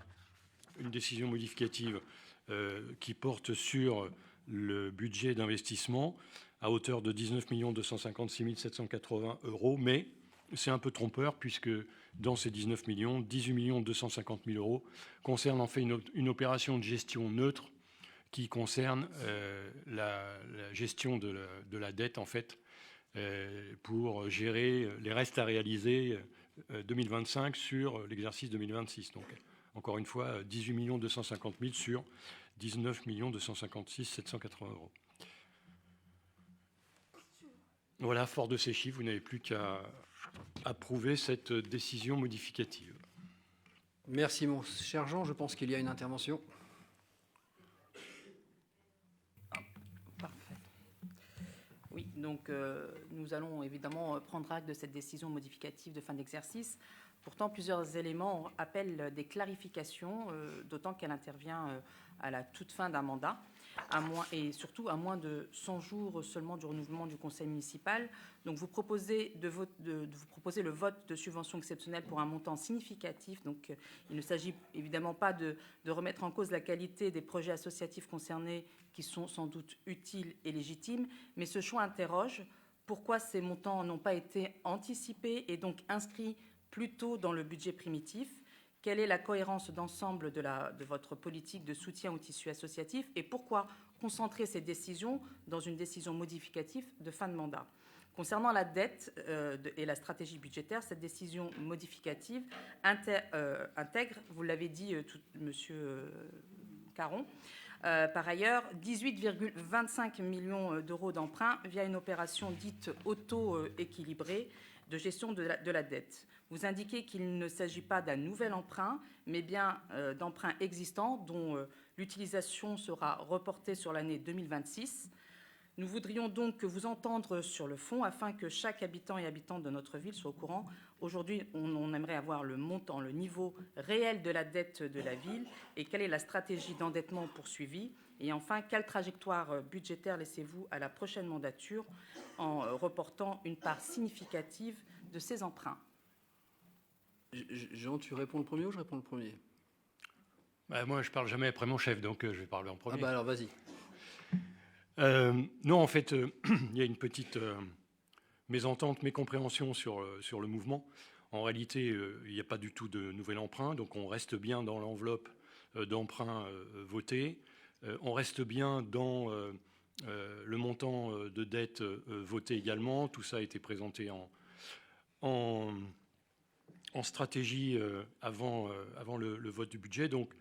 une décision modificative qui porte sur le budget d'investissement à hauteur de 19 256 780 €, mais c'est un peu trompeur puisque dans ces 19 millions, 18 250 000 € concernent en fait une opération de gestion neutre qui concerne la gestion de la dette, en fait, pour gérer les restes à réaliser 2025 sur l'exercice 2026. Donc, encore une fois, 18 250 000 sur 19 256 780 euros. Voilà, fort de ces chiffres, vous n'avez plus qu'à approuver cette décision modificative. Merci, mon cher Jean. Je pense qu'il y a une intervention. Parfait. Oui, donc nous allons évidemment prendre acte de cette décision modificative de fin d'exercice. Pourtant, plusieurs éléments appellent des clarifications, d'autant qu'elle intervient à la toute fin d'un mandat, et surtout à moins de 100 jours seulement du renouvellement du conseil municipal. Donc vous proposez, vous proposez le vote de subventions exceptionnelles pour un montant significatif. Donc il ne s'agit évidemment pas de remettre en cause la qualité des projets associatifs concernés, qui sont sans doute utiles et légitimes, mais ce choix interroge. Pourquoi ces montants n'ont pas été anticipés et donc inscrits plus tôt dans le budget primitif? Quelle est la cohérence d'ensemble de votre politique de soutien au tissu associatif et pourquoi concentrer ces décisions dans une décision modificative de fin de mandat? Concernant la dette et la stratégie budgétaire, cette décision modificative intègre, vous l'avez dit, Monsieur Caron, par ailleurs, 18,25 millions d'euros d'emprunt via une opération dite auto-équilibrée de gestion de la dette. Vous indiquez qu'il ne s'agit pas d'un nouvel emprunt, mais bien d'emprunts existants dont l'utilisation sera reportée sur l'année 2026. Nous voudrions donc vous entendre sur le fond afin que chaque habitant et habitante de notre ville soit au courant. Aujourd'hui, on aimerait avoir le montant, le niveau réel de la dette de la ville et quelle est la stratégie d'endettement poursuivie. Et enfin, quelle trajectoire budgétaire laissez-vous à la prochaine mandature en reportant une part significative de ces emprunts? Jean, tu réponds le premier ou je réponds le premier? Moi, je ne parle jamais après mon chef, donc je vais parler en premier. Ah bah alors, vas-y. Non, en fait, il y a une petite mésentente, mécompréhension sur le mouvement. En réalité, il n'y a pas du tout de nouvel emprunt, donc on reste bien dans l'enveloppe d'emprunt voté. On reste bien dans le montant de dette voté également. Tout ça a été présenté en stratégie avant le vote du budget. Donc,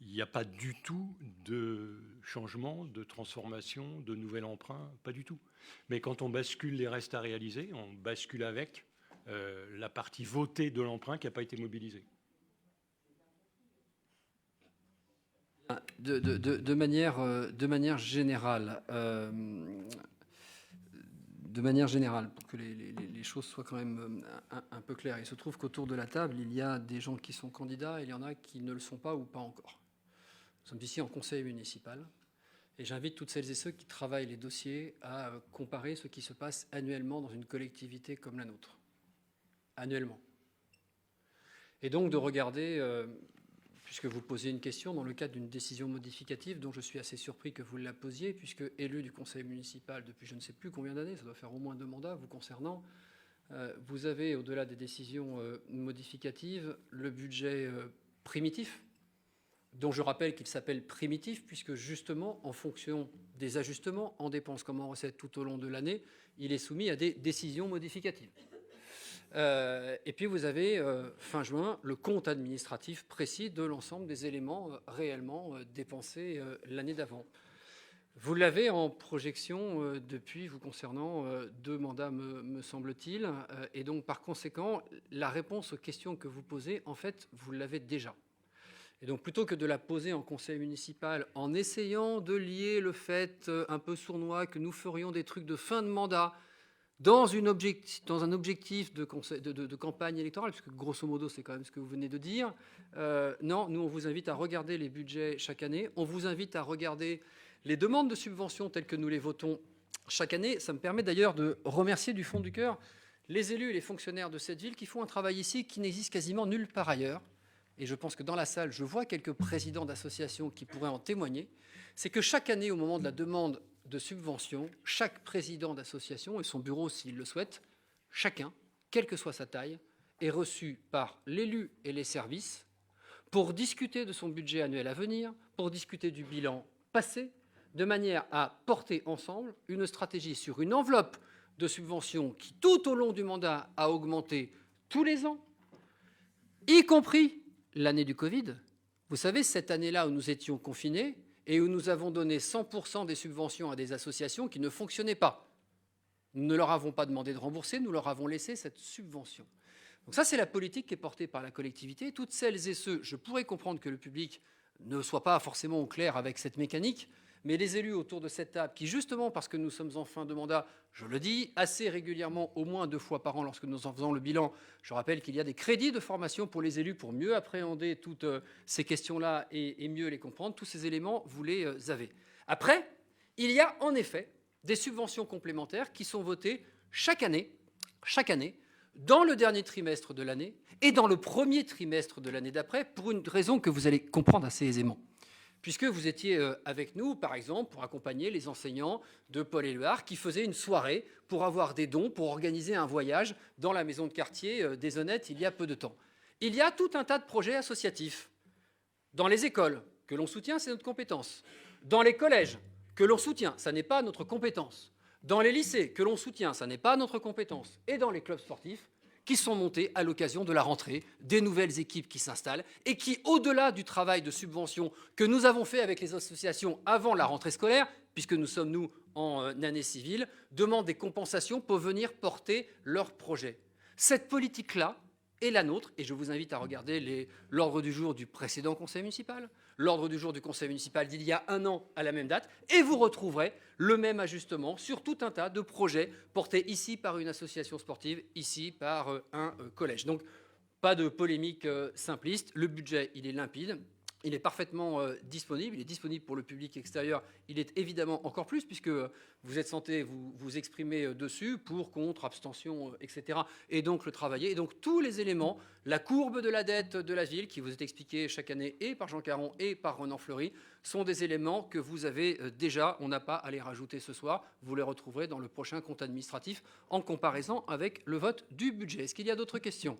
il n'y a pas du tout de changement, de transformation, de nouvel emprunt, pas du tout. Mais quand on bascule les restes à réaliser, on bascule avec la partie votée de l'emprunt qui n'a pas été mobilisée. De manière générale, pour que les choses soient quand même un peu claires, il se trouve qu'autour de la table, il y a des gens qui sont candidats et il y en a qui ne le sont pas ou pas encore. Nous sommes ici en conseil municipal et j'invite toutes celles et ceux qui travaillent les dossiers à comparer ce qui se passe annuellement dans une collectivité comme la nôtre. Annuellement. Et donc de regarder, puisque vous posez une question dans le cadre d'une décision modificative dont je suis assez surpris que vous la posiez, puisque élu du conseil municipal depuis je ne sais plus combien d'années, ça doit faire au moins 2 mandats vous concernant, vous avez, au-delà des décisions modificatives, le budget primitif, dont je rappelle qu'il s'appelle primitif, puisque justement, en fonction des ajustements en dépenses comme en recettes tout au long de l'année, il est soumis à des décisions modificatives. Et puis vous avez, fin juin, le compte administratif précis de l'ensemble des éléments réellement dépensés l'année d'avant. Vous l'avez en projection depuis, vous concernant, 2 mandats, me semble-t-il. Et donc, par conséquent, la réponse aux questions que vous posez, en fait, vous l'avez déjà. Et donc, plutôt que de la poser en conseil municipal en essayant de lier le fait un peu sournois que nous ferions des trucs de fin de mandat dans un objectif de campagne électorale, puisque grosso modo, c'est quand même ce que vous venez de dire, non, nous, on vous invite à regarder les budgets chaque année. On vous invite à regarder les demandes de subventions telles que nous les votons chaque année. Ça me permet d'ailleurs de remercier du fond du cœur les élus et les fonctionnaires de cette ville qui font un travail ici qui n'existe quasiment nulle part ailleurs. Et je pense que dans la salle, je vois quelques présidents d'associations qui pourraient en témoigner. C'est que chaque année, au moment de la demande de subvention, chaque président d'association et son bureau, s'il le souhaite, chacun, quelle que soit sa taille, est reçu par l'élu et les services pour discuter de son budget annuel à venir, pour discuter du bilan passer de manière à porter ensemble une stratégie sur une enveloppe de subventions qui, tout au long du mandat, a augmenté tous les ans, y compris l'année du Covid. Vous savez, cette année-là où nous étions confinés et où nous avons donné 100% des subventions à des associations qui ne fonctionnaient pas. Nous ne leur avons pas demandé de rembourser, nous leur avons laissé cette subvention. Donc ça, c'est la politique qui est portée par la collectivité. Toutes celles et ceux, je pourrais comprendre que le public ne soit pas forcément au clair avec cette mécanique, mais les élus autour de cette table, qui justement, parce que nous sommes en fin de mandat, je le dis, assez régulièrement, au moins 2 fois par an, lorsque nous en faisons le bilan, je rappelle qu'il y a des crédits de formation pour les élus pour mieux appréhender toutes ces questions-là et mieux les comprendre. Tous ces éléments, vous les avez. Après, il y a en effet des subventions complémentaires qui sont votées chaque année, dans le dernier trimestre de l'année et dans le premier trimestre de l'année d'après, pour une raison que vous allez comprendre assez aisément. Puisque vous étiez avec nous, par exemple, pour accompagner les enseignants de Paul-Éluard qui faisaient une soirée pour avoir des dons, pour organiser un voyage dans la maison de quartier des Honnêtes il y a peu de temps. Il y a tout un tas de projets associatifs. Dans les écoles, que l'on soutient, c'est notre compétence. Dans les collèges, que l'on soutient, ça n'est pas notre compétence. Dans les lycées, que l'on soutient, ça n'est pas notre compétence. Et dans les clubs sportifs, qui sont montés à l'occasion de la rentrée, des nouvelles équipes qui s'installent et qui, au-delà du travail de subvention que nous avons fait avec les associations avant la rentrée scolaire, puisque nous sommes, nous, en année civile, demandent des compensations pour venir porter leurs projets. Cette politique-là est la nôtre, et je vous invite à regarder l'ordre du jour du précédent conseil municipal, l'ordre du jour du conseil municipal d'il y a 1 an à la même date, et vous retrouverez le même ajustement sur tout un tas de projets portés ici par une association sportive, ici par un collège. Donc, pas de polémique simpliste. Le budget, il est limpide. Il est parfaitement disponible. Il est disponible pour le public extérieur. Il est évidemment encore plus, puisque vous êtes censé vous exprimer dessus, pour, contre, abstention, etc. Et donc le travailler. Et donc tous les éléments, la courbe de la dette de la ville, qui vous est expliquée chaque année et par Jean Caron et par Ronan Fleury, sont des éléments que vous avez déjà. On n'a pas à les rajouter ce soir. Vous les retrouverez dans le prochain compte administratif en comparaison avec le vote du budget. Est-ce qu'il y a d'autres questions?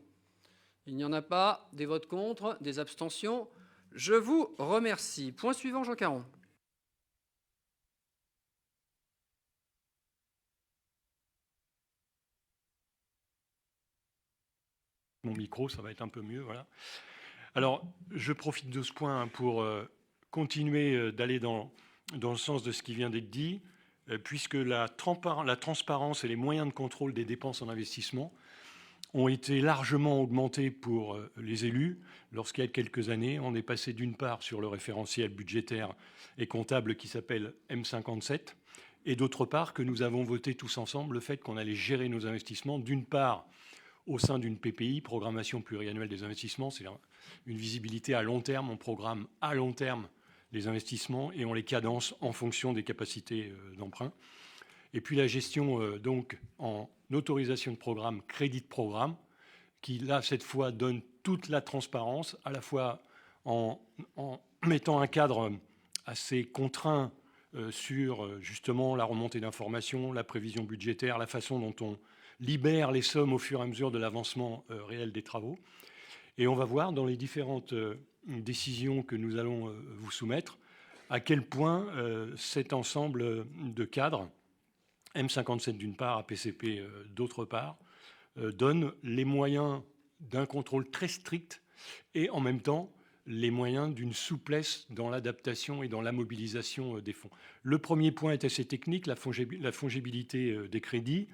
Il n'y en a pas. Des votes contre, des abstentions? Je vous remercie. Point suivant, Jean Caron. Mon micro, ça va être un peu mieux, voilà. Alors, je profite de ce point pour continuer d'aller dans le sens de ce qui vient d'être dit, puisque la transparence et les moyens de contrôle des dépenses en investissement ont été largement augmentés pour les élus. Lorsqu'il y a quelques années, on est passé d'une part sur le référentiel budgétaire et comptable qui s'appelle M57, et d'autre part que nous avons voté tous ensemble le fait qu'on allait gérer nos investissements, d'une part au sein d'une PPI, programmation pluriannuelle des investissements, c'est une visibilité à long terme, on programme à long terme les investissements et on les cadence en fonction des capacités d'emprunt. Et puis la gestion donc en autorisation de programme, crédit de programme, qui là cette fois donne toute la transparence, à la fois en mettant un cadre assez contraint sur justement la remontée d'informations, la prévision budgétaire, la façon dont on libère les sommes au fur et à mesure de l'avancement réel des travaux. Et on va voir dans les différentes décisions que nous allons vous soumettre à quel point cet ensemble de cadres, M57 d'une part, APCP d'autre part, donne les moyens d'un contrôle très strict et en même temps les moyens d'une souplesse dans l'adaptation et dans la mobilisation des fonds. Le premier point est assez technique, la fongibilité des crédits.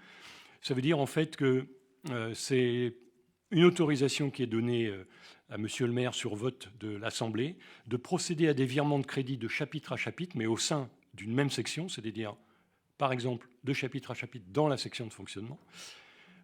Ça veut dire en fait que c'est une autorisation qui est donnée à Monsieur le maire sur vote de l'Assemblée de procéder à des virements de crédit de chapitre à chapitre, mais au sein d'une même section, c'est-à-dire par exemple de chapitre à chapitre dans la section de fonctionnement,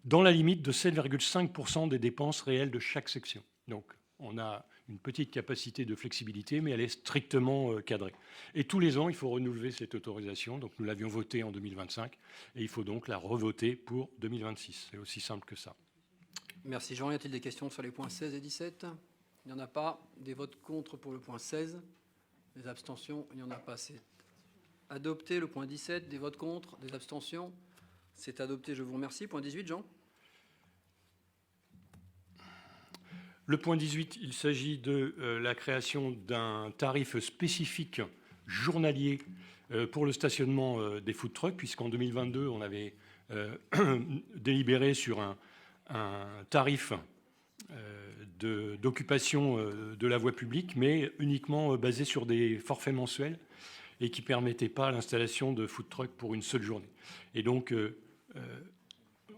dans la limite de 7,5% des dépenses réelles de chaque section. Donc on a une petite capacité de flexibilité, mais elle est strictement cadrée. Et tous les ans, il faut renouveler cette autorisation. Donc nous l'avions votée en 2025 et il faut donc la revoter pour 2026. C'est aussi simple que ça. Merci Jean. Y a-t-il des questions sur les points 16 et 17? Il n'y en a pas. Des votes contre pour le point 16. Des abstentions? Il n'y en a pas. C'est adopté. Le point 17. Des votes contre? Des abstentions? C'est adopté. Je vous remercie. Point 18, Jean. Le point 18, il s'agit de la création d'un tarif spécifique journalier pour le stationnement des food trucks, puisqu'en 2022, on avait délibéré sur un tarif d'occupation de la voie publique, mais uniquement basé sur des forfaits mensuels et qui ne permettait pas l'installation de food truck pour une seule journée. Et donc,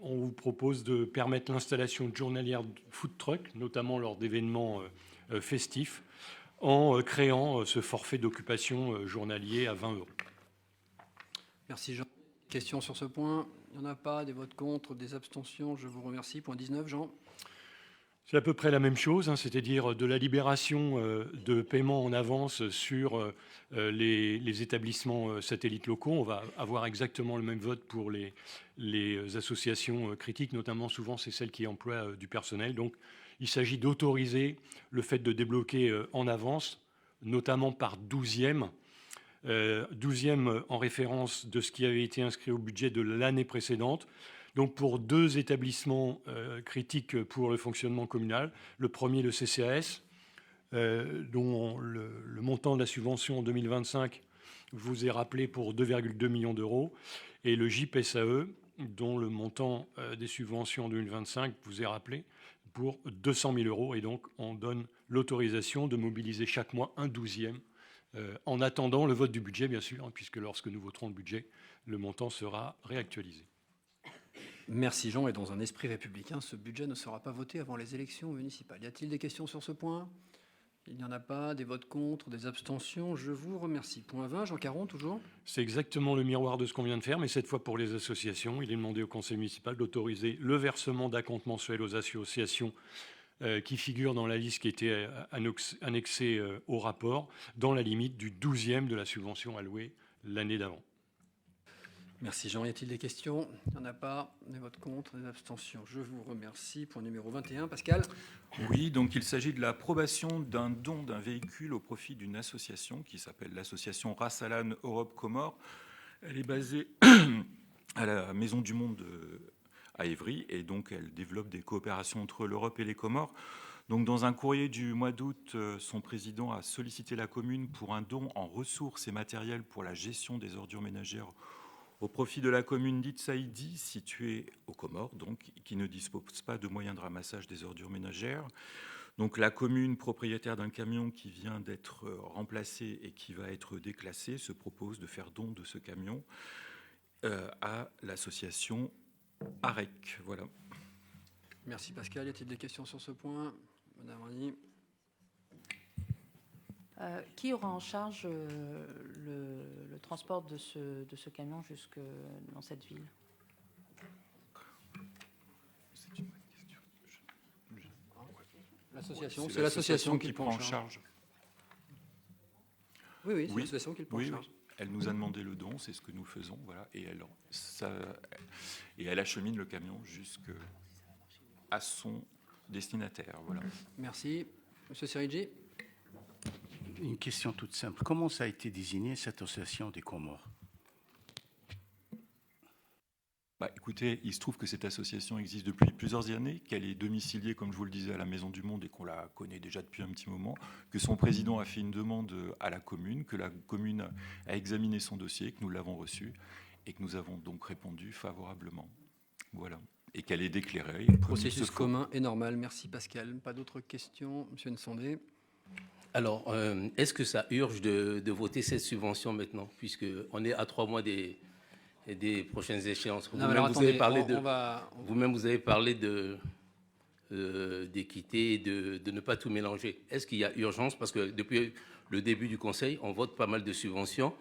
on vous propose de permettre l'installation journalière de food truck, notamment lors d'événements festifs, en créant ce forfait d'occupation journalier à 20 €. Merci Jean. Question sur ce point? Il n'y en a pas. Des votes contre, des abstentions? Je vous remercie. Point 19, Jean. C'est à peu près la même chose, c'est-à-dire de la libération de paiement en avance sur les établissements satellites locaux. On va avoir exactement le même vote pour les associations critiques, notamment souvent c'est celles qui emploient du personnel. Donc il s'agit d'autoriser le fait de débloquer en avance, notamment par 12e. 12e en référence de ce qui avait été inscrit au budget de l'année précédente. Donc pour 2 établissements critiques pour le fonctionnement communal. Le premier, le CCAS, dont le montant de la subvention en 2025 vous est rappelé pour 2,2 millions d'euros. Et le JPSAE, dont le montant des subventions en 2025 vous est rappelé pour 200 000 euros. Et donc on donne l'autorisation de mobiliser chaque mois un 12e en attendant le vote du budget, bien sûr, puisque lorsque nous voterons le budget, le montant sera réactualisé. Merci Jean. Et dans un esprit républicain, ce budget ne sera pas voté avant les élections municipales. Y a-t-il des questions sur ce point? Il n'y en a pas. Des votes contre, des abstentions? Je vous remercie. Point 20, Jean Caron, toujours. C'est exactement le miroir de ce qu'on vient de faire, mais cette fois pour les associations. Il est demandé au conseil municipal d'autoriser le versement d'acomptes mensuels aux associations qui figurent dans la liste qui était annexée au rapport, dans la limite du 12e de la subvention allouée l'année d'avant. Merci Jean. Y a-t-il des questions? Il n'y en a pas. Des votes contre, des abstentions? Je vous remercie. Point numéro 21, Pascal. Oui, donc il s'agit de l'approbation d'un don d'un véhicule au profit d'une association qui s'appelle l'association Rassalan Europe Comores. Elle est basée à la Maison du Monde à Évry et donc elle développe des coopérations entre l'Europe et les Comores. Donc dans un courrier du mois d'août, son président a sollicité la commune pour un don en ressources et matériels pour la gestion des ordures ménagères au profit de la commune dite Saïdi, située aux Comores, donc, qui ne dispose pas de moyens de ramassage des ordures ménagères. Donc la commune propriétaire d'un camion qui vient d'être remplacé et qui va être déclassé se propose de faire don de ce camion à l'association AREC. Voilà. Merci Pascal. Y a-t-il des questions sur ce point? Madame Rani. Qui aura en charge le transport de ce camion jusque dans cette ville? L'association, c'est l'association qui prend en charge. Oui, c'est l'association qui le prend en charge. Elle nous a demandé le don, c'est ce que nous faisons, voilà, et elle achemine le camion jusqu'à son destinataire. Voilà. Merci. Monsieur Serigi. Une question toute simple. Comment ça a été désigné, cette association des Comores? Écoutez, il se trouve que cette association existe depuis plusieurs années, qu'elle est domiciliée, comme je vous le disais, à la Maison du Monde et qu'on la connaît déjà depuis un petit moment, que son président a fait une demande à la commune, que la commune a examiné son dossier, que nous l'avons reçu et que nous avons donc répondu favorablement. Voilà. Et qu'elle est déclarée. Processus commun et normal. Merci Pascal. Pas d'autres questions? Monsieur Nsondé. Alors, est-ce que ça urge de voter cette subvention maintenant, puisqu'on est à 3 mois des prochaines échéances? Vous-même, vous avez parlé d'équité et de ne pas tout mélanger. Est-ce qu'il y a urgence? Parce que depuis le début du Conseil, on vote pas mal de subventions.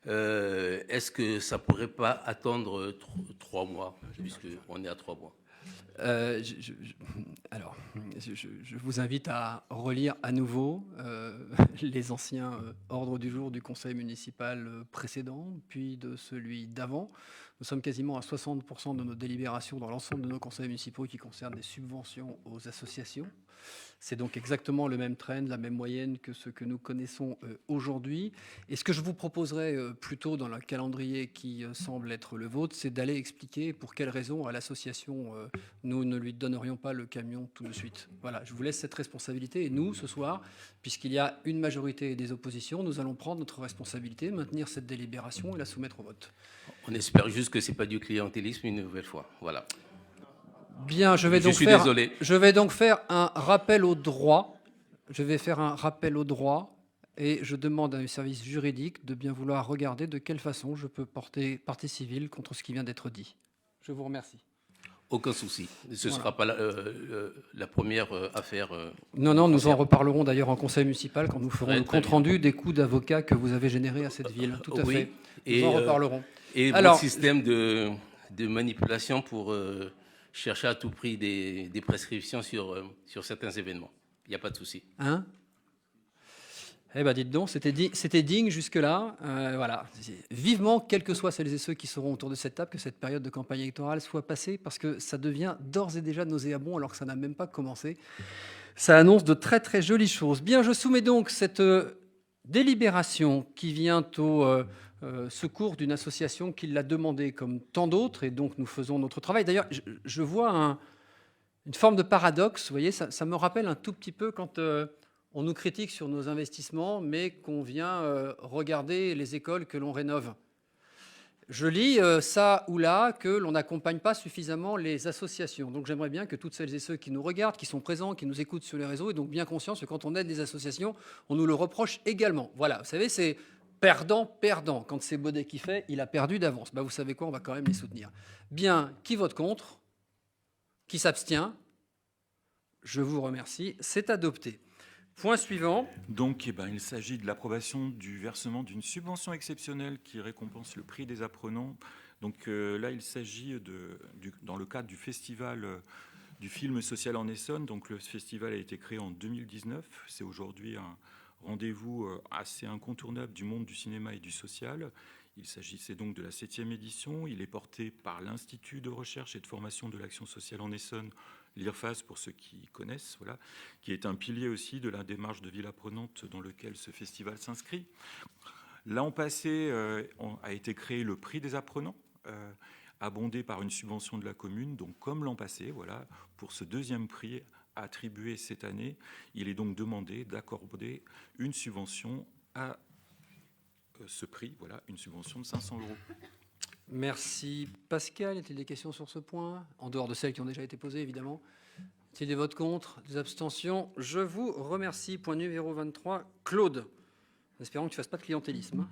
Est-ce que ça ne pourrait pas attendre 3 mois, puisqu'on est à 3 mois? Alors, je vous invite à relire à nouveau les anciens ordres du jour du conseil municipal précédent, puis de celui d'avant. Nous sommes quasiment à 60% de nos délibérations dans l'ensemble de nos conseils municipaux qui concernent des subventions aux associations. C'est donc exactement le même trend, la même moyenne que ce que nous connaissons aujourd'hui. Et ce que je vous proposerais plutôt dans le calendrier qui semble être le vôtre, c'est d'aller expliquer pour quelles raisons à l'association nous ne lui donnerions pas le camion tout de suite. Voilà, je vous laisse cette responsabilité. Et nous, ce soir, puisqu'il y a une majorité et des oppositions, nous allons prendre notre responsabilité, maintenir cette délibération et la soumettre au vote. On espère juste que ce n'est pas du clientélisme une nouvelle fois. Voilà. Bien, je vais donc faire un rappel au droit. Je vais faire un rappel au droit et je demande à un service juridique de bien vouloir regarder de quelle façon je peux porter partie civile contre ce qui vient d'être dit. Je vous remercie. Aucun souci. Ce ne sera pas la première affaire. Non, nous en reparlerons d'ailleurs en conseil municipal quand nous ferons le compte-rendu des coûts d'avocats que vous avez générés à cette ville. Tout à fait. Nous en reparlerons. Et votre système de manipulation pour chercher à tout prix des prescriptions sur certains événements. Il n'y a pas de souci. Hein? Eh bien, dites donc, c'était digne jusque-là. Voilà. Vivement, quels que soient celles et ceux qui seront autour de cette table, que cette période de campagne électorale soit passée, parce que ça devient d'ores et déjà nauséabond, alors que ça n'a même pas commencé. Ça annonce de très, très jolies choses. Bien, je soumets donc cette délibération qui vient au secours d'une association qui l'a demandé, comme tant d'autres, et donc nous faisons notre travail. D'ailleurs, je vois une forme de paradoxe. Vous voyez, ça me rappelle un tout petit peu quand on nous critique sur nos investissements, mais qu'on vient regarder les écoles que l'on rénove. Je lis ça ou là que l'on n'accompagne pas suffisamment les associations. Donc j'aimerais bien que toutes celles et ceux qui nous regardent, qui sont présents, qui nous écoutent sur les réseaux, aient donc bien conscience que quand on aide des associations, on nous le reproche également. Voilà, vous savez, c'est perdant-perdant. Quand c'est Baudet qui fait, il a perdu d'avance. Vous savez quoi, on va quand même les soutenir. Bien, qui vote contre? Qui s'abstient? Je vous remercie. C'est adopté. Point suivant. Donc, il s'agit de l'approbation du versement d'une subvention exceptionnelle qui récompense le prix des apprenants. Donc là, il s'agit dans le cadre du festival du film social en Essonne. Donc le festival a été créé en 2019. C'est aujourd'hui un rendez-vous assez incontournable du monde du cinéma et du social. Il s'agissait donc de la 7e édition. Il est porté par l'Institut de recherche et de formation de l'action sociale en Essonne, l'IRFAS pour ceux qui connaissent, voilà, qui est un pilier aussi de la démarche de ville apprenante dans lequel ce festival s'inscrit. L'an passé a été créé le prix des apprenants, abondé par une subvention de la commune. Donc comme l'an passé, voilà, pour ce deuxième prix attribué cette année, il est donc demandé d'accorder une subvention à ce prix, voilà, une subvention de 500 €. Merci Pascal. Y a-t-il des questions sur ce point? En dehors de celles qui ont déjà été posées, évidemment. Y a-t-il des votes contre, des abstentions? Je vous remercie. Point numéro 23. Claude, en espérant que tu ne fasses pas de clientélisme.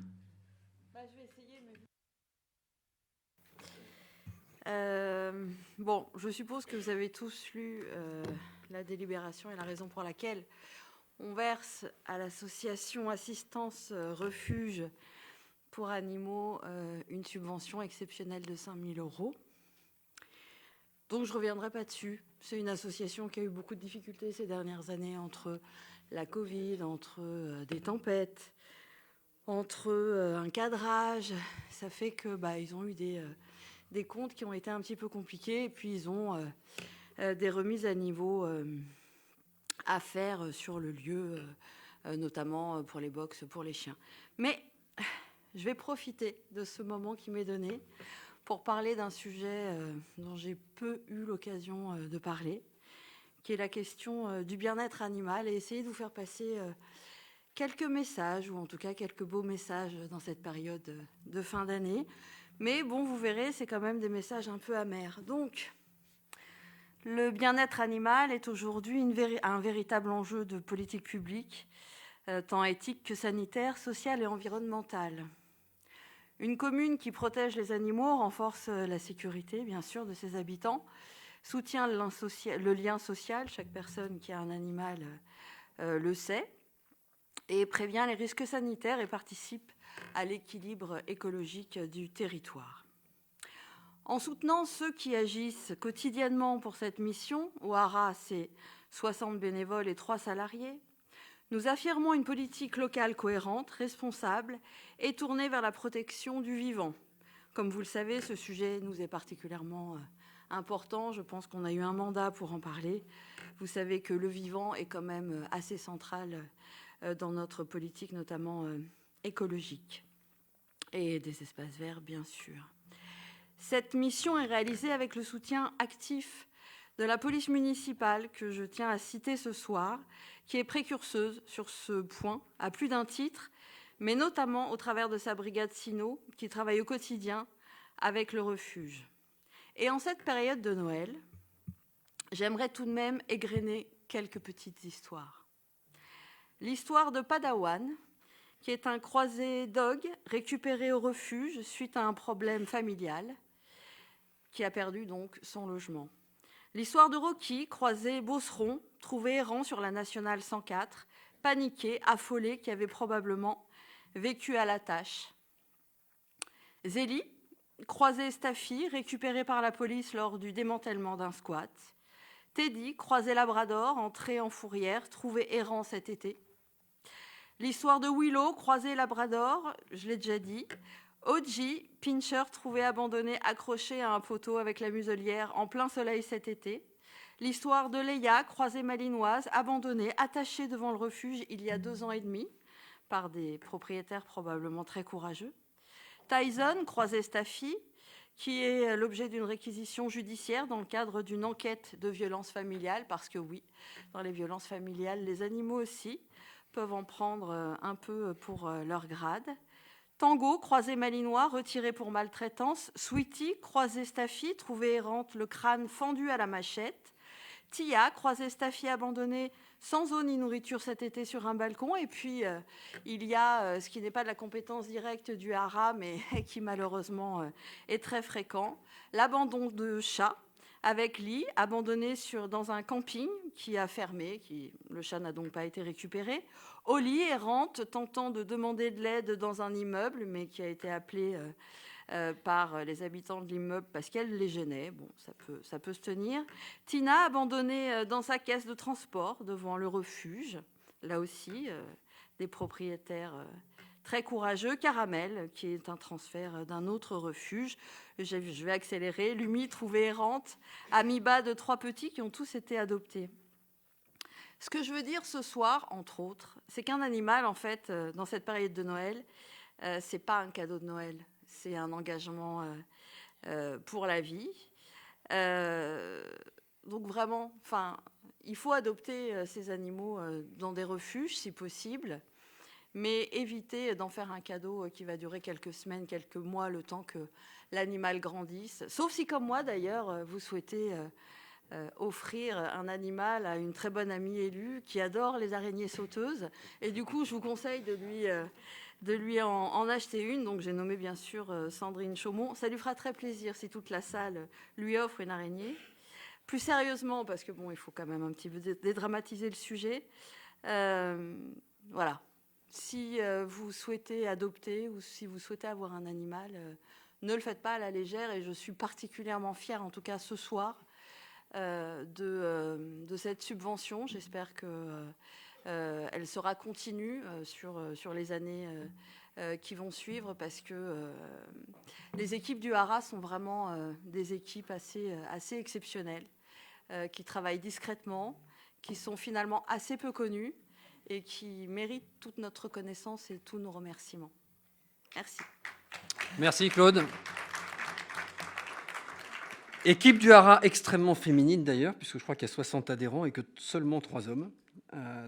Je vais essayer. Bon, je suppose que vous avez tous lu la délibération et la raison pour laquelle on verse à l'association Assistance Refuge pour animaux une subvention exceptionnelle de 5 000 €. Donc je ne reviendrai pas dessus. C'est une association qui a eu beaucoup de difficultés ces dernières années entre la Covid, entre des tempêtes, entre un cadrage. Ça fait que ils ont eu des comptes qui ont été un petit peu compliqués et puis ils ont des remises à niveau à faire sur le lieu, notamment pour les box, pour les chiens. Mais je vais profiter de ce moment qui m'est donné pour parler d'un sujet dont j'ai peu eu l'occasion de parler, qui est la question du bien-être animal, et essayer de vous faire passer quelques messages, ou en tout cas quelques beaux messages dans cette période de fin d'année. Mais bon, vous verrez, c'est quand même des messages un peu amers. Donc, le bien-être animal est aujourd'hui un véritable enjeu de politique publique, tant éthique que sanitaire, sociale et environnementale. Une commune qui protège les animaux renforce la sécurité, bien sûr, de ses habitants, soutient le lien social, chaque personne qui a un animal le sait, et prévient les risques sanitaires et participe à l'équilibre écologique du territoire. En soutenant ceux qui agissent quotidiennement pour cette mission, au Hara, c'est 60 bénévoles et 3 salariés, nous affirmons une politique locale cohérente, responsable et tournée vers la protection du vivant. Comme vous le savez, ce sujet nous est particulièrement important. Je pense qu'on a eu un mandat pour en parler. Vous savez que le vivant est quand même assez central dans notre politique, notamment écologique, et des espaces verts, bien sûr. Cette mission est réalisée avec le soutien actif de la police municipale que je tiens à citer ce soir, qui est précurseuse sur ce point à plus d'un titre, mais notamment au travers de sa brigade Sino, qui travaille au quotidien avec le refuge. Et en cette période de Noël, j'aimerais tout de même égrener quelques petites histoires. L'histoire de Padawan, qui est un croisé dog récupéré au refuge suite à un problème familial, qui a perdu donc son logement. L'histoire de Rocky, croisé beauceron, trouvé errant sur la nationale 104, paniqué, affolé, qui avait probablement vécu à la tâche. Zélie, croisé Staffy, récupéré par la police lors du démantèlement d'un squat. Teddy, croisé Labrador, entré en fourrière, trouvé errant cet été. L'histoire de Willow, croisé Labrador, je l'ai déjà dit. Oji, pincher, trouvé abandonné, accroché à un poteau avec la muselière en plein soleil cet été. L'histoire de Leia, croisée malinoise, abandonnée, attachée devant le refuge il y a 2 ans et demi, par des propriétaires probablement très courageux. Tyson, croisé Staffy, qui est l'objet d'une réquisition judiciaire dans le cadre d'une enquête de violence familiale, parce que oui, dans les violences familiales, les animaux aussi peuvent en prendre un peu pour leur grade. Tango, croisé malinois, retiré pour maltraitance. Sweetie, croisé Staffy, trouvée errante, le crâne fendu à la machette. Tia, croisé Staffy, abandonné sans eau ni nourriture cet été sur un balcon. Et puis, il y a ce qui n'est pas de la compétence directe du haras, mais qui malheureusement est très fréquent, l'abandon de chats avec lit, abandonné dans un camping qui a fermé, le chat n'a donc pas été récupéré. Oli, errante, tentant de demander de l'aide dans un immeuble, mais qui a été appelée par les habitants de l'immeuble parce qu'elle les gênait. Bon, ça peut se tenir. Tina, abandonnée dans sa caisse de transport devant le refuge. Là aussi, des propriétaires très courageux. Caramel, qui est un transfert d'un autre refuge. Je vais accélérer. Lumi, trouvée errante. Amiba de 3 petits qui ont tous été adoptés. Ce que je veux dire ce soir, entre autres, c'est qu'un animal, en fait, dans cette période de Noël, c'est pas un cadeau de Noël, c'est un engagement pour la vie. Donc vraiment, il faut adopter ces animaux dans des refuges, si possible, mais éviter d'en faire un cadeau qui va durer quelques semaines, quelques mois, le temps que l'animal grandisse. Sauf si, comme moi d'ailleurs, vous souhaitez offrir un animal à une très bonne amie élue qui adore les araignées sauteuses. Et du coup, je vous conseille de lui en acheter une. Donc, j'ai nommé bien sûr Sandrine Chaumont. Ça lui fera très plaisir si toute la salle lui offre une araignée. Plus sérieusement, parce que bon, il faut quand même un petit peu dédramatiser le sujet. Voilà. Si vous souhaitez adopter ou si vous souhaitez avoir un animal, ne le faites pas à la légère. Et je suis particulièrement fière, en tout cas ce soir, de cette subvention. J'espère qu'elle sera continue sur les années qui vont suivre, parce que les équipes du haras sont vraiment des équipes assez exceptionnelles, qui travaillent discrètement, qui sont finalement assez peu connues et qui méritent toute notre reconnaissance et tous nos remerciements. Merci. Merci Claude. Équipe du haras extrêmement féminine d'ailleurs, puisque je crois qu'il y a 60 adhérents et que seulement 3 hommes.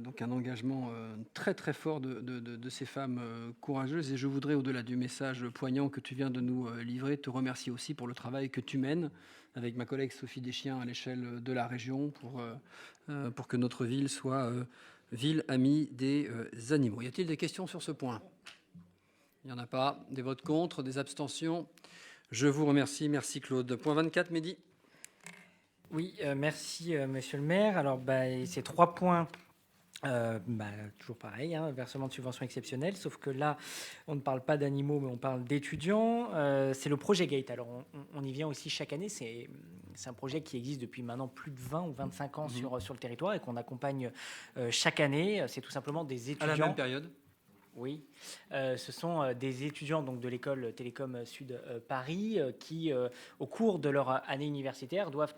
Donc un engagement très très fort de ces femmes courageuses. Et je voudrais, au-delà du message poignant que tu viens de nous livrer, te remercier aussi pour le travail que tu mènes avec ma collègue Sophie Deschiens à l'échelle de la région pour que notre ville soit ville amie des animaux. Y a-t-il des questions sur ce point? Il n'y en a pas. Des votes contre, des abstentions? Je vous remercie. Merci Claude. Point 24, Mehdi. Oui, merci Monsieur le maire. Alors, ces 3 points, toujours pareil, versement de subvention exceptionnelle, sauf que là, on ne parle pas d'animaux, mais on parle d'étudiants. C'est le projet Gate. Alors, on y vient aussi chaque année. C'est un projet qui existe depuis maintenant plus de 20 ou 25 ans sur le territoire et qu'on accompagne chaque année. C'est tout simplement des étudiants. À la même période? Oui, ce sont des étudiants donc, de l'école Télécom Sud Paris qui, au cours de leur année universitaire, doivent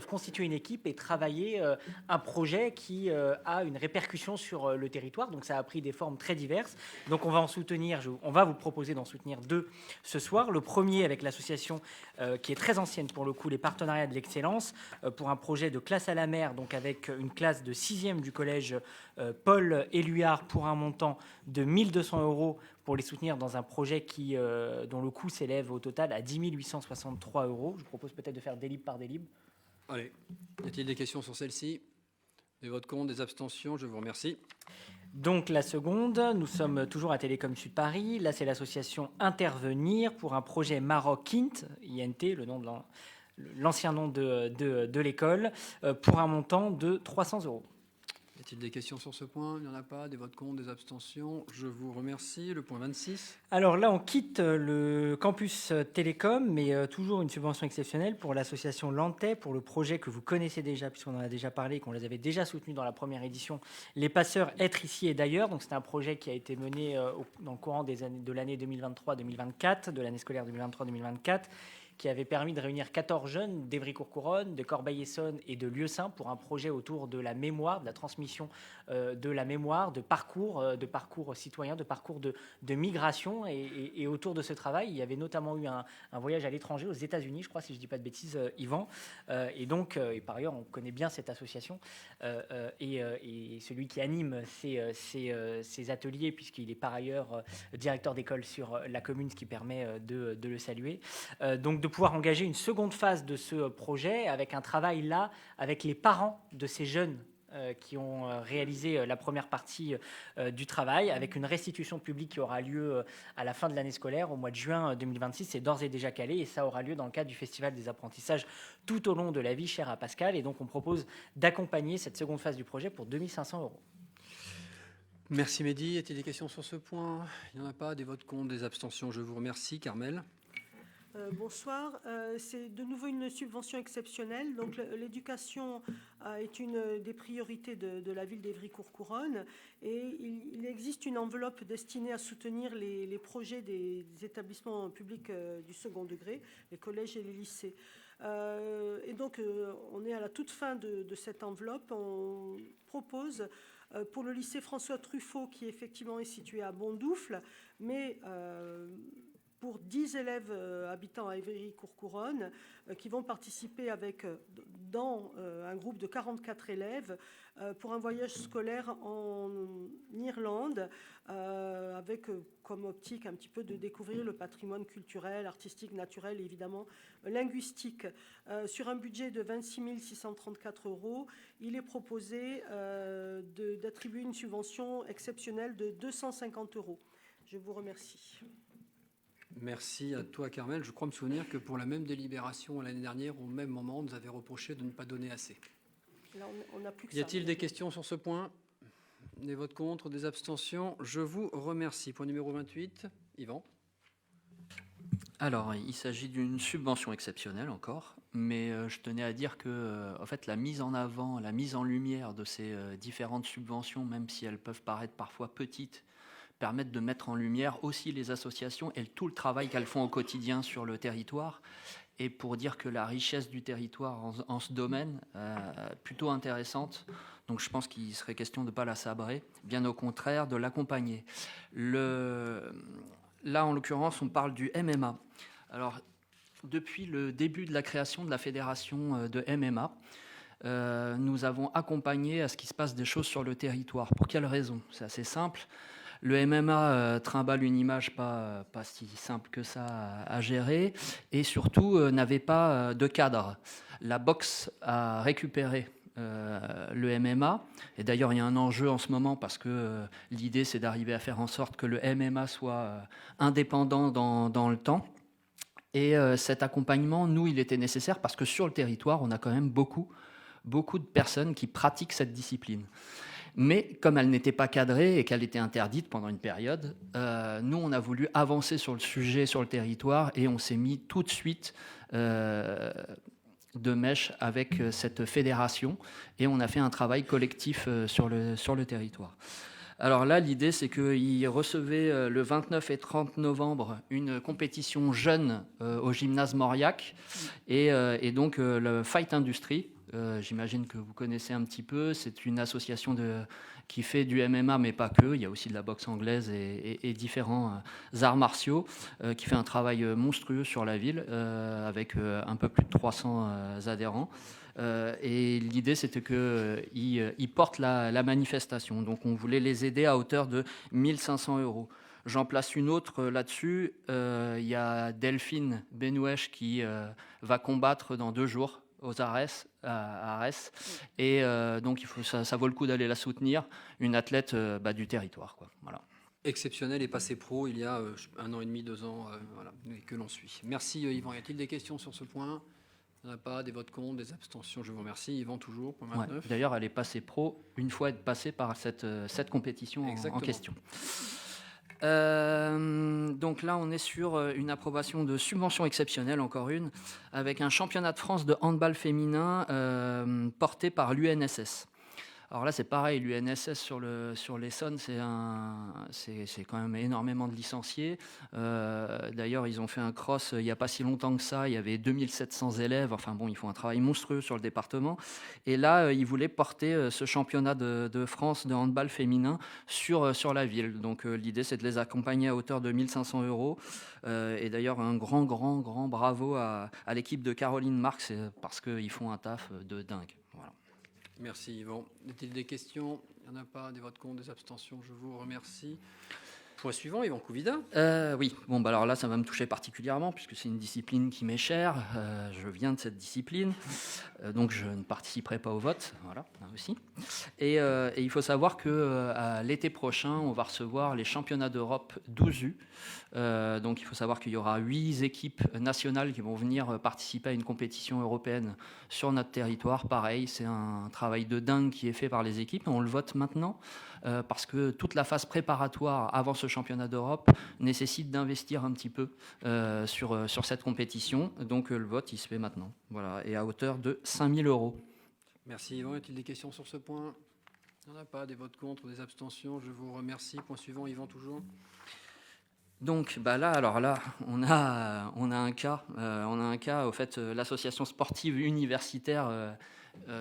constituer une équipe et travailler un projet qui a une répercussion sur le territoire. Donc ça a pris des formes très diverses. Donc on va vous proposer d'en soutenir 2 ce soir. Le premier avec l'association qui est très ancienne pour le coup, les Partenariats de l'Excellence, pour un projet de classe à la mer, donc avec une classe de 6e du collège Paul Éluard pour un montant de 1 200 € pour les soutenir dans un projet dont le coût s'élève au total à 10 863 €. Je propose peut-être de faire délib par délib. Allez, y a-t-il des questions sur celle-ci? Des votes contre, des abstentions? Je vous remercie. Donc la seconde, nous sommes toujours à Télécom Sud Paris. Là, c'est l'association Intervenir pour un projet Maroc INT, le nom de l'ancien nom de l'école, pour un montant de 300 €. Y a-t-il des questions sur ce point? Il n'y en a pas. Des votes contre, des abstentions? Je vous remercie. Le point 26. Alors là, on quitte le campus Télécom, mais toujours une subvention exceptionnelle pour l'association Lantais, pour le projet que vous connaissez déjà, puisqu'on en a déjà parlé, qu'on les avait déjà soutenus dans la première édition, Les Passeurs, Être ici et d'ailleurs. Donc c'est un projet qui a été mené dans le courant de l'année 2023-2024, de l'année scolaire 2023-2024, qui avait permis de réunir 14 jeunes d'Évry-Courcouronnes, de Corbeil-Essonnes et de Lieusaint pour un projet autour de la mémoire, de la transmission de la mémoire, de parcours citoyens, de parcours de migration. Et autour de ce travail, il y avait notamment eu un voyage à l'étranger, aux États-Unis, je crois, si je ne dis pas de bêtises, Yvan. Et par ailleurs, on connaît bien cette association. Et celui qui anime ces ateliers, puisqu'il est par ailleurs directeur d'école sur la commune, ce qui permet de le saluer. Donc de pouvoir engager une seconde phase de ce projet avec un travail là, avec les parents de ces jeunes qui ont réalisé la première partie du travail, avec une restitution publique qui aura lieu à la fin de l'année scolaire, au mois de juin 2026. C'est d'ores et déjà calé et ça aura lieu dans le cadre du Festival des apprentissages tout au long de la vie, chère à Pascal. Et donc on propose d'accompagner cette seconde phase du projet pour 2 500 €. Merci Mehdi. Y a-t-il des questions sur ce point? Il n'y en a pas. Des votes contre, des abstentions? Je vous remercie. Carmel. Bonsoir. C'est de nouveau une subvention exceptionnelle. Donc, l'éducation est une des priorités de la ville d'Évry-Courcouronnes et il existe une enveloppe destinée à soutenir les projets des établissements publics du second degré, les collèges et les lycées. Et donc, on est à la toute fin de cette enveloppe. On propose pour le lycée François Truffaut, qui effectivement est situé à Bondoufle, mais pour 10 élèves habitant à Évry-Courcouronnes qui vont participer dans un groupe de 44 élèves pour un voyage scolaire en Irlande avec comme optique un petit peu de découvrir le patrimoine culturel, artistique, naturel et évidemment linguistique. Sur un budget de 26 634 €, il est proposé d'attribuer une subvention exceptionnelle de 250 €. Je vous remercie. Merci à toi, Carmel. Je crois me souvenir que pour la même délibération l'année dernière, au même moment, on nous avait reproché de ne pas donner assez. Là, on n'a plus que y a-t-il des questions sur ce point? Des votes contre, des abstentions? Je vous remercie. Point numéro 28, Yvan. Alors, il s'agit d'une subvention exceptionnelle encore, mais je tenais à dire que en fait, la mise en avant, la mise en lumière de ces différentes subventions, même si elles peuvent paraître parfois petites, permettent de mettre en lumière aussi les associations et tout le travail qu'elles font au quotidien sur le territoire. Et pour dire que la richesse du territoire en ce domaine est plutôt intéressante. Donc je pense qu'il serait question de ne pas la sabrer, bien au contraire, de l'accompagner. Là, en l'occurrence, on parle du MMA. Alors, depuis le début de la création de la fédération de MMA, nous avons accompagné à ce qu'il se passe des choses sur le territoire. Pour quelles raisons? C'est assez simple. Le MMA trimballe une image pas si simple que ça à gérer et surtout n'avait pas de cadre. La boxe a récupéré le MMA et d'ailleurs il y a un enjeu en ce moment parce que l'idée c'est d'arriver à faire en sorte que le MMA soit indépendant dans le temps. Et cet accompagnement, nous, il était nécessaire parce que sur le territoire, on a quand même beaucoup de personnes qui pratiquent cette discipline. Mais comme elle n'était pas cadrée et qu'elle était interdite pendant une période, nous, on a voulu avancer sur le sujet, sur le territoire, et on s'est mis tout de suite de mèche avec cette fédération, et on a fait un travail collectif sur le territoire. Alors là, l'idée, c'est qu'ils recevaient le 29 et 30 novembre une compétition jeune au gymnase Mauriac et donc le Fight Industry. J'imagine que vous connaissez un petit peu. C'est une association qui fait du MMA, mais pas que. Il y a aussi de la boxe anglaise et différents arts martiaux qui fait un travail monstrueux sur la ville avec un peu plus de 300 adhérents. Et l'idée, c'était qu'ils portent la manifestation. Donc, on voulait les aider à hauteur de 1 500 €. J'en place une autre là-dessus. Il y a Delphine Benouèche qui va combattre dans 2 jours aux Arès, à Arès. Et donc, ça vaut le coup d'aller la soutenir. Une athlète du territoire, quoi. Voilà. Exceptionnel et passé pro il y a 1 an et demi, 2 ans, voilà, que l'on suit. Merci Yvan. Y a-t-il des questions sur ce point ? Il n'y en a pas, des votes contre, des abstentions, je vous remercie. Yvan, toujours, point 29. Ouais. D'ailleurs, elle est passée pro une fois être passée par cette compétition en question. Donc là, on est sur une approbation de subvention exceptionnelle, encore une, avec un championnat de France de handball féminin porté par l'UNSS. Alors là, c'est pareil, l'UNSS sur l'Essonne, c'est quand même énormément de licenciés. D'ailleurs, ils ont fait un cross il n'y a pas si longtemps que ça. Il y avait 2700 élèves. Enfin bon, ils font un travail monstrueux sur le département. Et là, ils voulaient porter ce championnat de France de handball féminin sur la ville. Donc l'idée, c'est de les accompagner à hauteur de 1 500 €. Et d'ailleurs, un grand bravo à l'équipe de Caroline Marx parce qu'ils font un taf de dingue. Voilà. Merci Yvan. Y a-t-il des questions ? Il n'y en a pas, des votes contre, des abstentions, je vous remercie. Point suivant, Yvan Couvida. Oui, bon, alors là, ça va me toucher particulièrement puisque c'est une discipline qui m'est chère. Je viens de cette discipline, donc je ne participerai pas au vote. Voilà, là aussi. Et il faut savoir qu'à l'été prochain, on va recevoir les championnats d'Europe 12U. Donc il faut savoir qu'il y aura 8 équipes nationales qui vont venir participer à une compétition européenne sur notre territoire. Pareil, c'est un travail de dingue qui est fait par les équipes. On le vote maintenant parce que toute la phase préparatoire avant ce championnat d'Europe nécessite d'investir un petit peu sur cette compétition. Donc le vote, il se fait maintenant. Voilà, et à hauteur de 5 000 €. Merci Yvan. Y a-t-il des questions sur ce point ? Il n'y en a pas, des votes contre, des abstentions, je vous remercie. Point suivant, Yvan, toujours. Donc là, on a un cas. Au fait, l'association sportive universitaire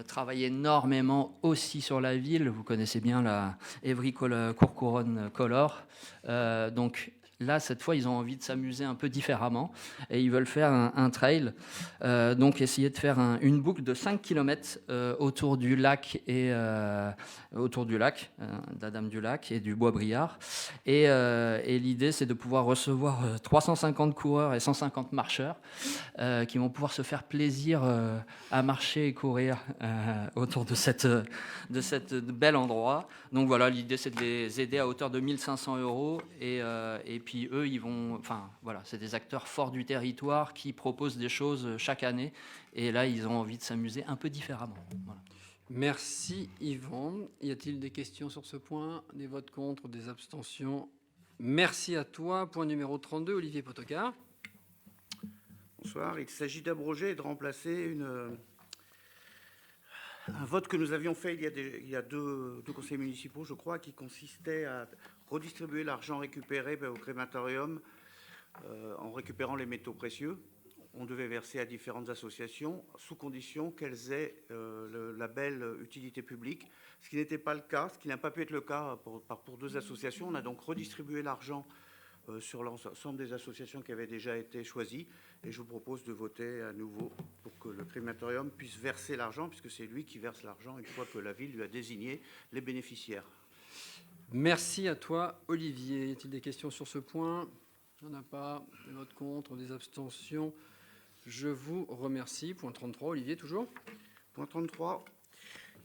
travaille énormément aussi sur la ville. Vous connaissez bien la Évry Courcouronnes Color. Donc là, cette fois, ils ont envie de s'amuser un peu différemment et ils veulent faire un trail. Donc essayer de faire une boucle de 5 km autour du lac d'Adam-du-Lac et du Bois-Briard. Et l'idée, c'est de pouvoir recevoir 350 coureurs et 150 marcheurs qui vont pouvoir se faire plaisir à marcher et courir autour de cette bel endroit. Donc voilà, l'idée, c'est de les aider à hauteur de 1 500 € et puis eux, c'est des acteurs forts du territoire qui proposent des choses chaque année. Et là, ils ont envie de s'amuser un peu différemment. Voilà. Merci Yvan. Y a-t-il des questions sur ce point ? Des votes contre, des abstentions ? Merci à toi. Point numéro 32, Olivier Potocard. Bonsoir. Il s'agit d'abroger et de remplacer un vote que nous avions fait il y a deux conseils municipaux, je crois, qui consistait à redistribuer l'argent récupéré au crématorium en récupérant les métaux précieux. On devait verser à différentes associations sous condition qu'elles aient le label utilité publique, ce qui n'était pas le cas, ce qui n'a pas pu être le cas pour 2 associations. On a donc redistribué l'argent sur l'ensemble des associations qui avaient déjà été choisies. Et je vous propose de voter à nouveau pour que le crématorium puisse verser l'argent, puisque c'est lui qui verse l'argent une fois que la ville lui a désigné les bénéficiaires. Merci à toi, Olivier. Y a-t-il des questions sur ce point ? Il n'y en a pas. Des votes contre, des abstentions. Je vous remercie. Point 33, Olivier, toujours. Point 33.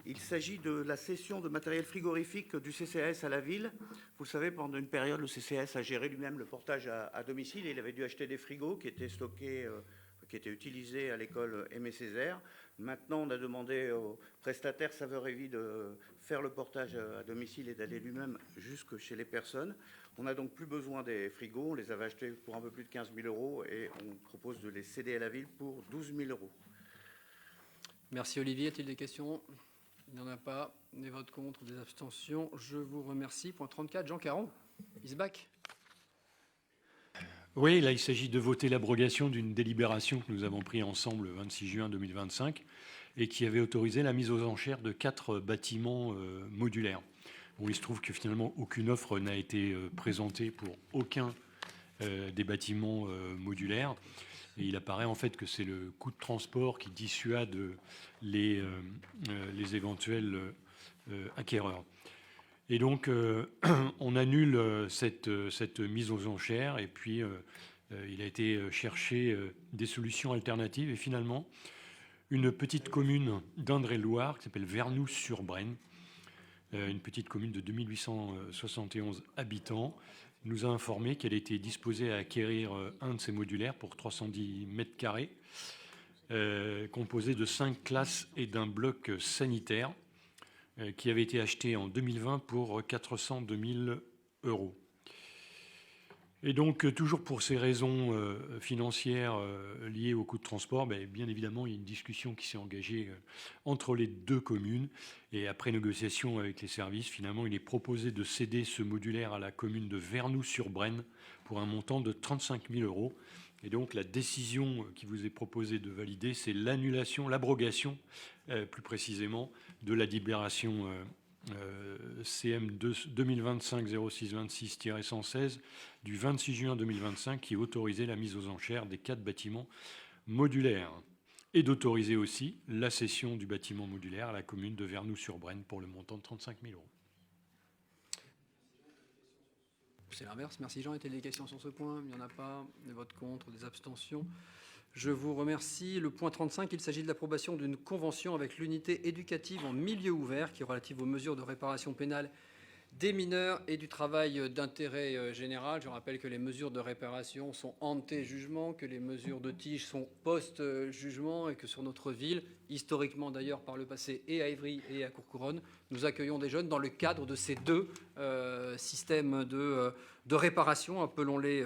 Il s'agit de la cession de matériel frigorifique du CCAS à la ville. Vous le savez, pendant une période, le CCAS a géré lui-même le portage à domicile. Et il avait dû acheter des frigos qui étaient stockés, qui étaient utilisés à l'école Aimé Césaire. Maintenant, on a demandé au prestataire Saveur et Vie de faire le portage à domicile et d'aller lui-même jusque chez les personnes. On n'a donc plus besoin des frigos. On les avait achetés pour un peu plus de 15 000 € et on propose de les céder à la ville pour 12 000 €. Merci, Olivier. Y a-t-il des questions ? Il n'y en a pas. Des votes contre, des abstentions. Je vous remercie. Point 34, Jean Caron. Isbach. Oui, là, il s'agit de voter l'abrogation d'une délibération que nous avons prise ensemble le 26 juin 2025 et qui avait autorisé la mise aux enchères de 4 bâtiments modulaires. Bon, il se trouve que finalement, aucune offre n'a été présentée pour aucun des bâtiments modulaires. Et il apparaît en fait que c'est le coût de transport qui dissuade les éventuels acquéreurs. Et donc, on annule cette mise aux enchères et puis il a été chercher des solutions alternatives. Et finalement, une petite commune d'Indre-et-Loire qui s'appelle Vernoux-sur-Brenne, une petite commune de 2871 habitants, nous a informé qu'elle était disposée à acquérir un de ces modulaires pour 310 mètres carrés, composé de 5 classes et d'un bloc sanitaire, qui avait été acheté en 2020 pour 402 000 €. Et donc, toujours pour ces raisons financières liées au coût de transport, bien évidemment, il y a une discussion qui s'est engagée entre les deux communes. Et après négociation avec les services, finalement, il est proposé de céder ce modulaire à la commune de Vernoux-sur-Brenne pour un montant de 35 000 €. Et donc, la décision qui vous est proposée de valider, c'est l'annulation, l'abrogation, plus précisément, de la délibération CM 2025-0626-116 du 26 juin 2025 qui autorisait la mise aux enchères des 4 bâtiments modulaires et d'autoriser aussi la cession du bâtiment modulaire à la commune de Vernoux-sur-Brenne pour le montant de 35 000 €. C'est l'inverse. Merci Jean. Étaient-il des questions sur ce point? Il n'y en a pas. Des votes contre, des abstentions. Je vous remercie. Le point 35, il s'agit de l'approbation d'une convention avec l'unité éducative en milieu ouvert qui est relative aux mesures de réparation pénale des mineurs et du travail d'intérêt général. Je rappelle que les mesures de réparation sont ante-jugement, que les mesures de tige sont post-jugement et que sur notre ville, historiquement d'ailleurs par le passé et à Évry et à Courcouronnes, nous accueillons des jeunes dans le cadre de ces deux systèmes de réparation, appelons-les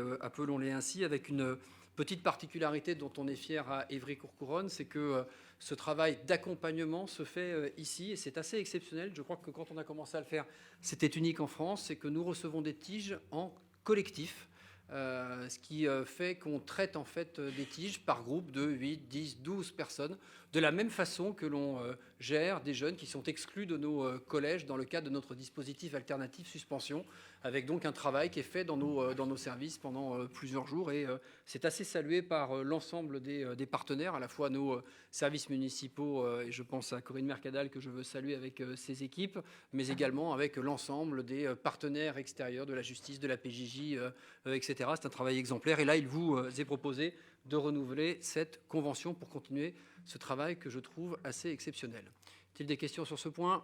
ainsi, avec une petite particularité dont on est fier à Évry-Courcouronnes, c'est que ce travail d'accompagnement se fait ici et c'est assez exceptionnel. Je crois que quand on a commencé à le faire, c'était unique en France, c'est que nous recevons des tiges en collectif, ce qui fait qu'on traite en fait des tiges par groupe de 8, 10, 12 personnes, de la même façon que l'on gère des jeunes qui sont exclus de nos collèges dans le cadre de notre dispositif alternatif suspension, avec donc un travail qui est fait dans nos services pendant plusieurs jours. Et c'est assez salué par l'ensemble des partenaires, à la fois nos services municipaux, et je pense à Corinne Mercadal que je veux saluer avec ses équipes, mais également avec l'ensemble des partenaires extérieurs de la justice, de la PJJ, etc. C'est un travail exemplaire. Et là, il vous est proposé de renouveler cette convention pour continuer ce travail que je trouve assez exceptionnel. Y-a-t-il des questions sur ce point?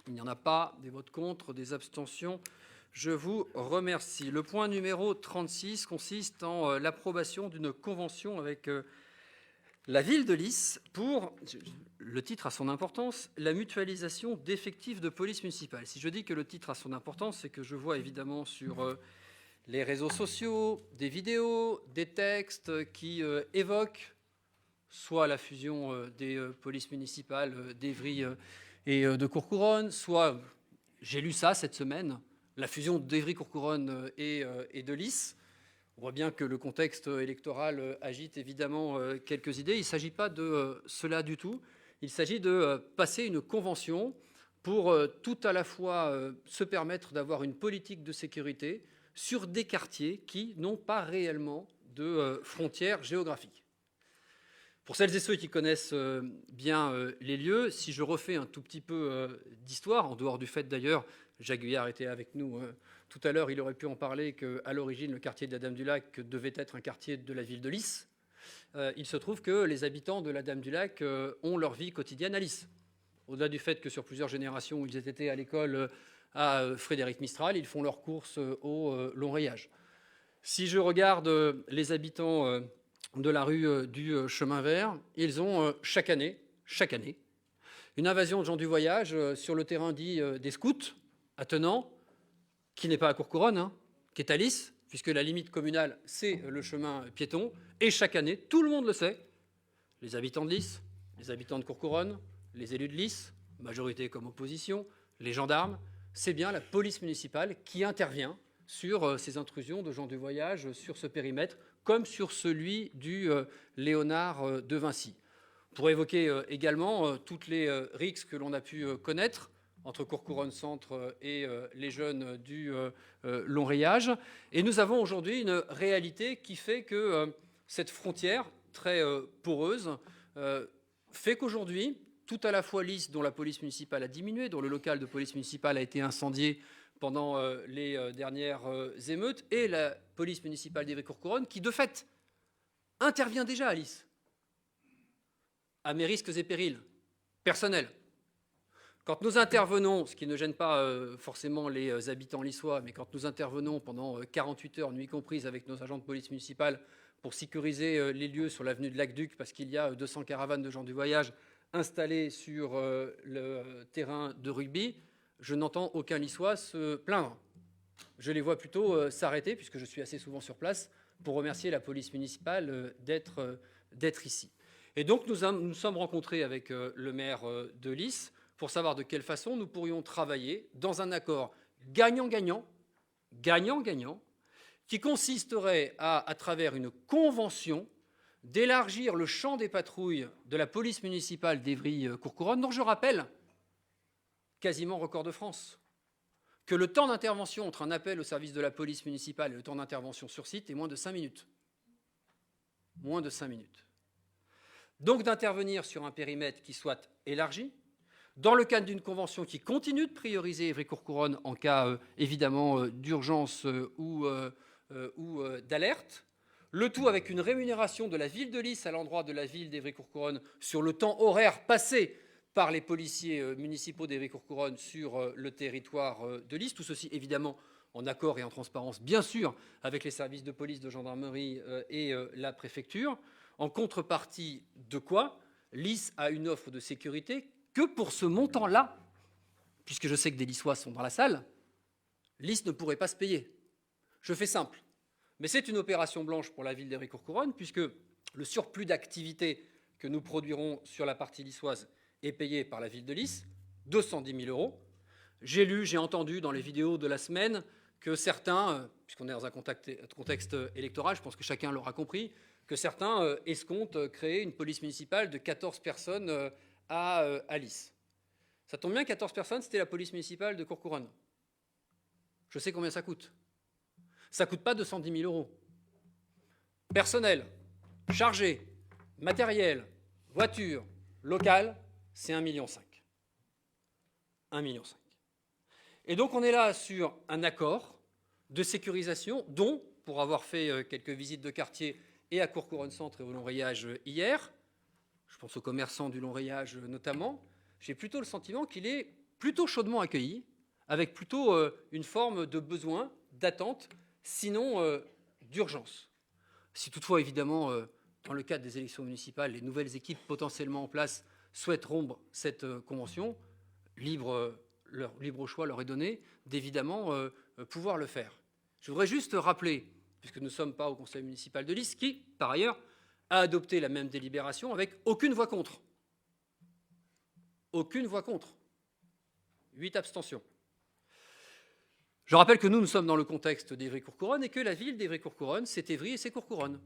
Il n'y en a pas. Des votes contre, des abstentions. Je vous remercie. Le point numéro 36 consiste en l'approbation d'une convention avec la ville de Lys pour, le titre a son importance, la mutualisation d'effectifs de police municipale. Si je dis que le titre a son importance, c'est que je vois évidemment sur les réseaux sociaux des vidéos, des textes qui évoquent soit la fusion des polices municipales d'Évry et de Courcouronnes, soit, j'ai lu ça cette semaine, la fusion d'Évry-Courcouronnes et de Lys. On voit bien que le contexte électoral agite évidemment quelques idées. Il ne s'agit pas de cela du tout. Il s'agit de passer une convention pour tout à la fois se permettre d'avoir une politique de sécurité sur des quartiers qui n'ont pas réellement de frontières géographiques. Pour celles et ceux qui connaissent bien les lieux, si je refais un tout petit peu d'histoire, en dehors du fait d'ailleurs, Jacques Guyard était avec nous tout à l'heure, il aurait pu en parler, qu'à l'origine, le quartier de la Dame-du-Lac devait être un quartier de la ville de Lys. Il se trouve que les habitants de la Dame-du-Lac ont leur vie quotidienne à Lys. Au-delà du fait que sur plusieurs générations, ils étaient à l'école à Frédéric Mistral, ils font leurs courses au Long Rayage. Si je regarde les habitants de la rue du Chemin Vert, ils ont chaque année, une invasion de gens du voyage sur le terrain dit des scouts, à Tenant, qui n'est pas à Courcouronnes, qui est à Lys, puisque la limite communale, c'est le chemin piéton. Et chaque année, tout le monde le sait, les habitants de Lys, les habitants de Courcouronnes, les élus de Lys, majorité comme opposition, les gendarmes, c'est bien la police municipale qui intervient sur ces intrusions de gens du voyage sur ce périmètre, comme sur celui du Léonard de Vinci. On pourrait évoquer également toutes les rixes que l'on a pu connaître entre Courcouronnes-Centre et les jeunes du long rayage. Et nous avons aujourd'hui une réalité qui fait que cette frontière très poreuse fait qu'aujourd'hui, tout à la fois Lys, dont la police municipale a diminué, dont le local de police municipale a été incendié pendant les dernières émeutes, et la police municipale d'Évry-Courcouronnes, qui de fait intervient déjà à Lys, à mes risques et périls personnels. Quand nous intervenons, ce qui ne gêne pas forcément les habitants lissois, mais quand nous intervenons pendant 48 heures, nuit comprise, avec nos agents de police municipale pour sécuriser les lieux sur l'avenue de l'Aqueduc, parce qu'il y a 200 caravanes de gens du voyage installées sur le terrain de rugby, je n'entends aucun lissois se plaindre. Je les vois plutôt s'arrêter, puisque je suis assez souvent sur place, pour remercier la police municipale d'être ici. Et donc nous sommes rencontrés avec le maire de Lys pour savoir de quelle façon nous pourrions travailler dans un accord gagnant-gagnant, qui consisterait à travers une convention, d'élargir le champ des patrouilles de la police municipale d'Évry-Courcouronnes, dont je rappelle, quasiment record de France, que le temps d'intervention entre un appel au service de la police municipale et le temps d'intervention sur site est moins de 5 minutes. Moins de 5 minutes. Donc d'intervenir sur un périmètre qui soit élargi, dans le cadre d'une convention qui continue de prioriser Évry-Courcouronnes en cas évidemment d'urgence ou d'alerte, le tout avec une rémunération de la ville de Lys à l'endroit de la ville d'Évry-Courcouronnes sur le temps horaire passé par les policiers municipaux d'Évry-Courcouronnes sur le territoire de Lys. Tout ceci évidemment en accord et en transparence, bien sûr, avec les services de police, de gendarmerie et la préfecture. En contrepartie de quoi, Lys a une offre de sécurité que pour ce montant-là, puisque je sais que des Lyssois sont dans la salle, Lys ne pourrait pas se payer. Je fais simple. Mais c'est une opération blanche pour la ville d'Évry-Courcouronnes, puisque le surplus d'activité que nous produirons sur la partie lyssoise est payé par la ville de Lys, 210 000 €. J'ai lu, j'ai entendu dans les vidéos de la semaine que certains, puisqu'on est dans un contexte électoral, je pense que chacun l'aura compris, que certains escomptent créer une police municipale de 14 personnes à Lys. Ça tombe bien, 14 personnes, c'était la police municipale de Courcouronnes. Je sais combien ça coûte. Ça ne coûte pas 210 000 €. Personnel, chargé, matériel, voiture, local, c'est 1,5 million. 1,5 million. Et donc on est là sur un accord de sécurisation dont, pour avoir fait quelques visites de quartier et à Courcouronnes-Centre et au long rayage hier, je pense aux commerçants du long rayage notamment, j'ai plutôt le sentiment qu'il est plutôt chaudement accueilli, avec plutôt une forme de besoin, d'attente, sinon d'urgence. Si toutefois, évidemment, dans le cadre des élections municipales, les nouvelles équipes potentiellement en place souhaitent rompre cette convention, libre choix leur est donné d'évidemment pouvoir le faire. Je voudrais juste rappeler, puisque nous ne sommes pas au conseil municipal de Lys, qui, par ailleurs, a adopté la même délibération avec aucune voix contre. Aucune voix contre. 8 abstentions. Je rappelle que nous sommes dans le contexte d'Évry-Courcouronnes et que la ville d'Évry-Courcouronnes, c'est Évry et c'est Courcouronnes.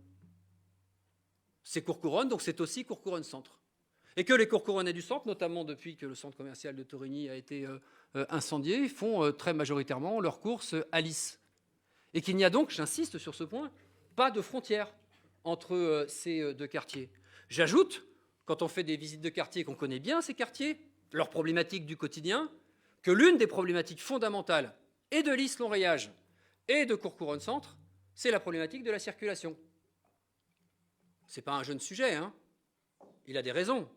C'est Courcouronnes, donc c'est aussi Courcouronnes-Centre. Et que les Courcouronnais du centre, notamment depuis que le centre commercial de Torigny a été incendié, font très majoritairement leurs courses à Lys. Et qu'il n'y a donc, j'insiste sur ce point, pas de frontière entre ces deux quartiers. J'ajoute, quand on fait des visites de quartier, qu'on connaît bien ces quartiers, leurs problématiques du quotidien, que l'une des problématiques fondamentales et de Lys-Long-Rayage et de Courcouronnes-Centre, c'est la problématique de la circulation. Ce n'est pas un jeune sujet, hein. Il a des raisons.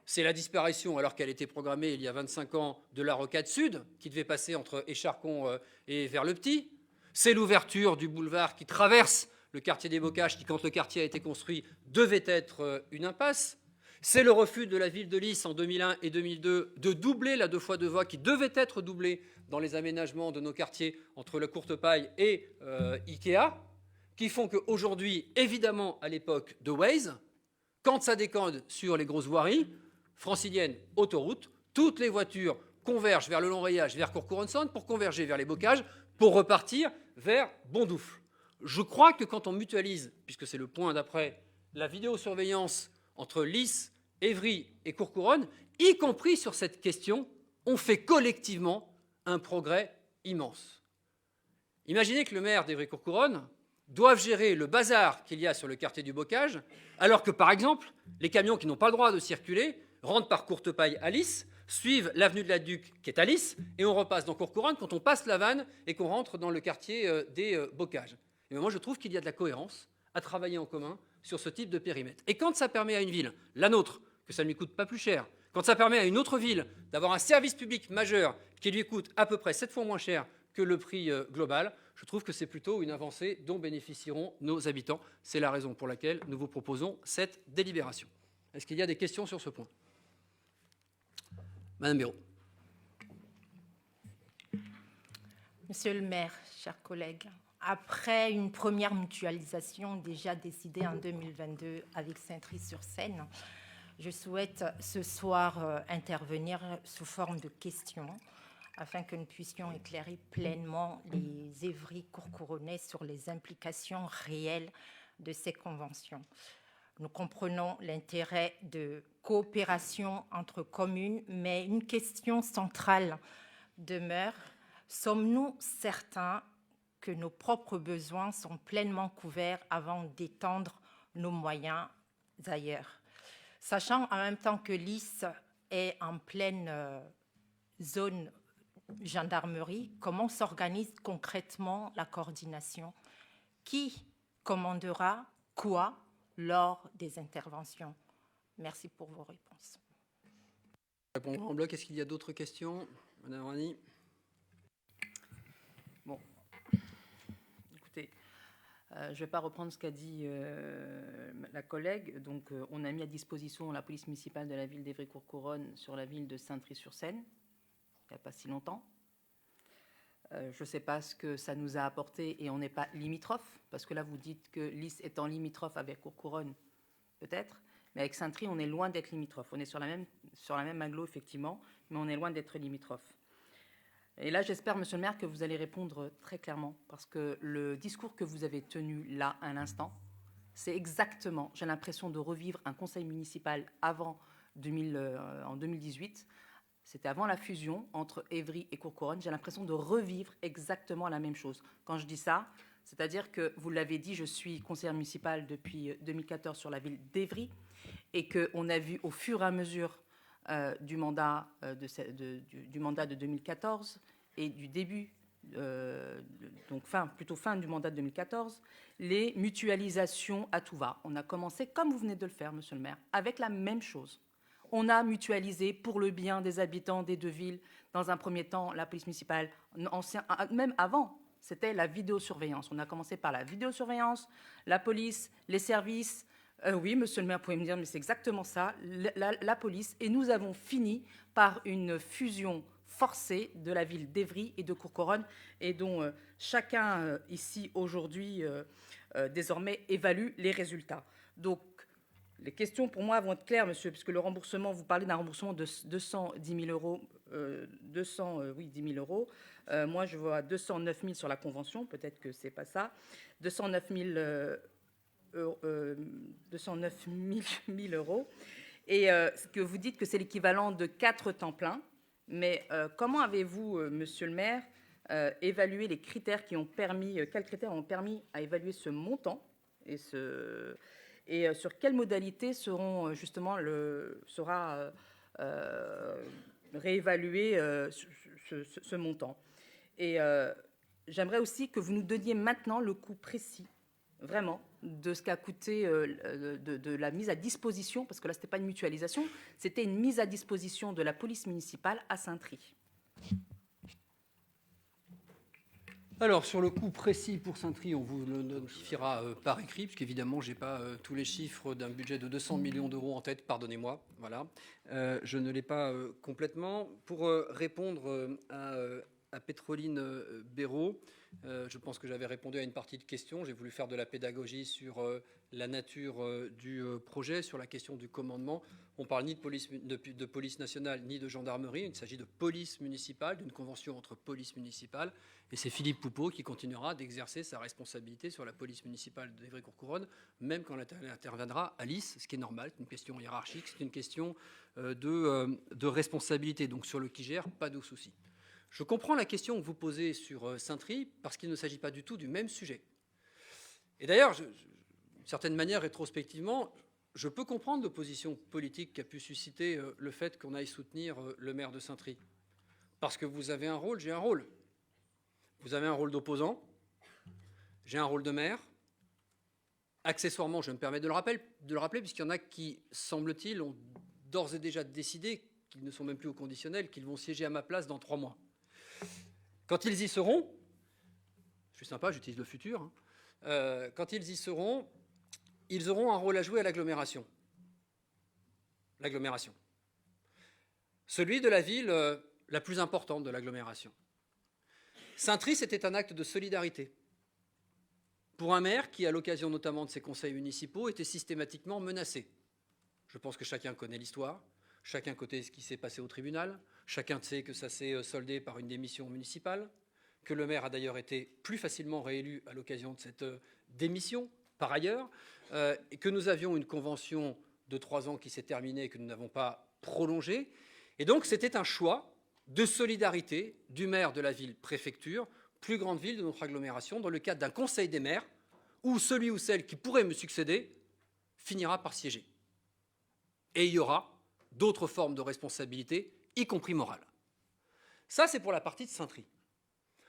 C'est la disparition, alors qu'elle était programmée il y a 25 ans, de la rocade sud, qui devait passer entre Écharcon et vers le Petit. C'est l'ouverture du boulevard qui traverse le quartier des Bocages, qui, quand le quartier a été construit, devait être une impasse. C'est le refus de la ville de Lys en 2001 et 2002 de doubler la 2x2 voies qui devait être doublée dans les aménagements de nos quartiers entre la Courtepaille et Ikea, qui font qu'aujourd'hui, évidemment à l'époque de Waze, quand ça décode sur les grosses voiries, franciliennes, autoroutes, toutes les voitures convergent vers le long rayage, vers Courcouronnes-Centre, pour converger vers les bocages, pour repartir vers Bondoufle. Je crois que quand on mutualise, puisque c'est le point d'après, la vidéosurveillance entre Lys, Évry et Courcouronnes, y compris sur cette question, on fait collectivement un progrès immense. Imaginez que le maire d'Évry-Courcouronnes doive gérer le bazar qu'il y a sur le quartier du Bocage, alors que, par exemple, les camions qui n'ont pas le droit de circuler rentrent par Courtepaille à Lys, suivent l'avenue de la Duc qui est à Lys, et on repasse dans Courcouronnes quand on passe la vanne et qu'on rentre dans le quartier des Bocages. Et moi, je trouve qu'il y a de la cohérence à travailler en commun sur ce type de périmètre. Et quand ça permet à une ville, la nôtre, que ça ne lui coûte pas plus cher, quand ça permet à une autre ville d'avoir un service public majeur qui lui coûte à peu près 7 fois moins cher que le prix global, je trouve que c'est plutôt une avancée dont bénéficieront nos habitants. C'est la raison pour laquelle nous vous proposons cette délibération. Est-ce qu'il y a des questions sur ce point? Madame Béraud. Monsieur le maire, chers collègues, après une première mutualisation déjà décidée en 2022 avec Saintry-sur-Seine, je souhaite ce soir intervenir sous forme de questions afin que nous puissions éclairer pleinement les Évry-Courcouronnais sur les implications réelles de ces conventions. Nous comprenons l'intérêt de coopération entre communes, mais une question centrale demeure. Sommes-nous certains que nos propres besoins sont pleinement couverts avant d'étendre nos moyens ailleurs? Sachant en même temps que Lys est en pleine zone gendarmerie, comment s'organise concrètement la coordination? Qui commandera quoi lors des interventions? Merci pour vos réponses. Répondre en bloc. Est-ce qu'il y a d'autres questions? Madame Rani. Bon. Écoutez, je ne vais pas reprendre ce qu'a dit la collègue. Donc, on a mis à disposition la police municipale de la ville d'Évry-Courcouronnes sur la ville de Saintry-sur-Seine, il n'y a pas si longtemps. Je ne sais pas ce que ça nous a apporté et on n'est pas limitrophe, parce que là, vous dites que Lys étant limitrophe avec Courcouronnes, peut-être, mais avec Saintry, on est loin d'être limitrophe. On est sur la même agglo, effectivement, mais on est loin d'être limitrophe. Et là, j'espère, monsieur le maire, que vous allez répondre très clairement, parce que le discours que vous avez tenu là, à l'instant, c'est exactement, j'ai l'impression de revivre un conseil municipal en 2018. C'était avant la fusion entre Évry et Courcouronnes. J'ai l'impression de revivre exactement la même chose. Quand je dis ça, c'est-à-dire que, vous l'avez dit, je suis conseillère municipale depuis 2014 sur la ville d'Évry, et qu'on a vu au fur et à mesure du mandat de 2014 et du début, donc plutôt fin du mandat de 2014, les mutualisations à tout va. On a commencé, comme vous venez de le faire, monsieur le maire, avec la même chose. On a mutualisé pour le bien des habitants des deux villes, dans un premier temps, la police municipale, même avant, c'était la vidéosurveillance. On a commencé par la vidéosurveillance, la police, les services. Oui, monsieur le maire, vous pouvez me dire, mais c'est exactement ça, la police. Et nous avons fini par une fusion forcée de la ville d'Évry et de Courcouronnes, et dont chacun ici aujourd'hui, désormais, évalue les résultats. Donc, les questions pour moi vont être claires, monsieur, puisque le remboursement, vous parlez d'un remboursement de 210 000 euros. 10 000 euros. Moi, je vois 209 000 sur la convention, peut-être que ce n'est pas ça. 209 000 euros. Et ce que vous dites que c'est l'équivalent de 4 temps pleins. Mais comment avez-vous, monsieur le maire, évalué les critères qui ont permis, quels critères ont permis à évaluer ce montant et sur quelles modalités sera réévaluer ce montant. Et j'aimerais aussi que vous nous donniez maintenant le coût précis, vraiment, de ce qu'a coûté de la mise à disposition, parce que là, ce n'était pas une mutualisation, c'était une mise à disposition de la police municipale à Saintry. Alors, sur le coût précis pour Saintry, on vous le notifiera par écrit, puisqu'évidemment, je n'ai pas tous les chiffres d'un budget de 200 millions d'euros en tête, pardonnez-moi. Voilà. Je ne l'ai pas complètement. Pour répondre à Pétroline Béraud. Je pense que j'avais répondu à une partie de questions. J'ai voulu faire de la pédagogie sur la nature du projet, sur la question du commandement. On ne parle ni de police nationale ni de gendarmerie. Il s'agit de police municipale, d'une convention entre police municipale. Et c'est Philippe Poupeau qui continuera d'exercer sa responsabilité sur la police municipale d'Évry-Courcouronnes, même quand elle interviendra à Lys, ce qui est normal. C'est une question hiérarchique, c'est une question de responsabilité. Donc sur le qui gère, pas de souci. Je comprends la question que vous posez sur Saint-Try, parce qu'il ne s'agit pas du tout du même sujet. Et d'ailleurs, d'une certaine manière, rétrospectivement, je peux comprendre l'opposition politique qu'a pu susciter le fait qu'on aille soutenir le maire de Saint-Try. Parce que vous avez un rôle, j'ai un rôle. Vous avez un rôle d'opposant, j'ai un rôle de maire. Accessoirement, je me permets de le rappeler, puisqu'il y en a qui, semble-t-il, ont d'ores et déjà décidé qu'ils ne sont même plus au conditionnel, qu'ils vont siéger à ma place dans 3 mois. Quand ils y seront, je suis sympa, j'utilise le futur, quand ils y seront, ils auront un rôle à jouer à l'agglomération. L'agglomération. Celui de la ville la plus importante de l'agglomération. Saint-Try, c'était un acte de solidarité pour un maire qui, à l'occasion notamment de ses conseils municipaux, était systématiquement menacé. Je pense que chacun connaît l'histoire, chacun connaît ce qui s'est passé au tribunal, chacun sait que ça s'est soldé par une démission municipale, que le maire a d'ailleurs été plus facilement réélu à l'occasion de cette démission, par ailleurs, et que nous avions une convention de 3 ans qui s'est terminée et que nous n'avons pas prolongée. Et donc c'était un choix de solidarité du maire de la ville-préfecture, plus grande ville de notre agglomération, dans le cadre d'un conseil des maires, où celui ou celle qui pourrait me succéder finira par siéger. Et il y aura d'autres formes de responsabilité, y compris morale. Ça, c'est pour la partie de Saint-Try.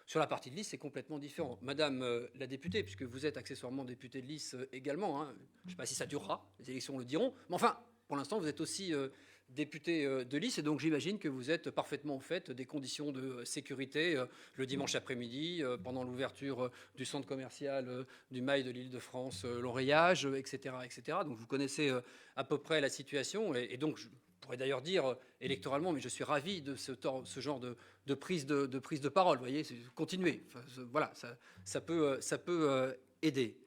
Sur la partie de Lys, c'est complètement différent. Madame la députée, puisque vous êtes accessoirement députée de Lys également, je ne sais pas si ça durera, les élections le diront, mais enfin, pour l'instant, vous êtes aussi député de Lys, et donc j'imagine que vous êtes parfaitement au fait des conditions de sécurité le dimanche après-midi, pendant l'ouverture du centre commercial du Mail de l'Île-de-France, l'Enrayage, etc., etc. Donc vous connaissez à peu près la situation, et donc je pourrais d'ailleurs dire électoralement, mais je suis ravi de ce genre de prise de parole. Vous voyez, continuez. Enfin, voilà, ça peut aider.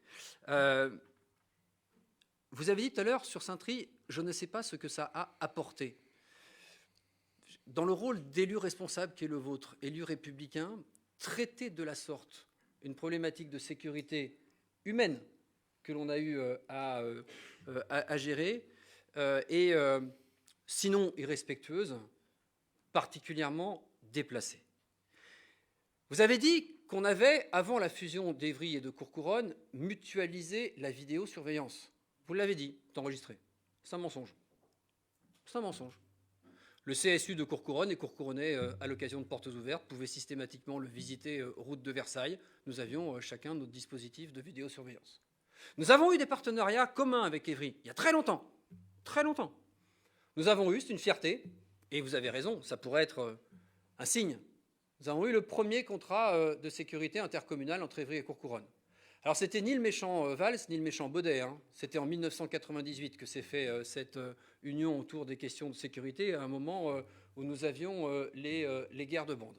Vous avez dit tout à l'heure sur Saint-Try, je ne sais pas ce que ça a apporté. Dans le rôle d'élu responsable qui est le vôtre, élu républicain, traiter de la sorte une problématique de sécurité humaine que l'on a eu à gérer et sinon irrespectueuse, particulièrement déplacée. Vous avez dit qu'on avait, avant la fusion d'Évry et de Courcouronnes, mutualisé la vidéosurveillance. Vous l'avez dit, c'est enregistré. C'est un mensonge. C'est un mensonge. Le CSU de Courcouronnes et Courcouronnais, à l'occasion de Portes Ouvertes, pouvaient systématiquement le visiter route de Versailles. Nous avions chacun notre dispositif de vidéosurveillance. Nous avons eu des partenariats communs avec Évry, il y a très longtemps. Très longtemps. Nous avons eu, c'est une fierté, et vous avez raison, ça pourrait être un signe. Nous avons eu le premier contrat de sécurité intercommunal entre Évry et Courcouronnes. Alors, c'était ni le méchant Valls, ni le méchant Baudet. C'était en 1998 que s'est fait cette union autour des questions de sécurité, à un moment où nous avions les guerres de bande.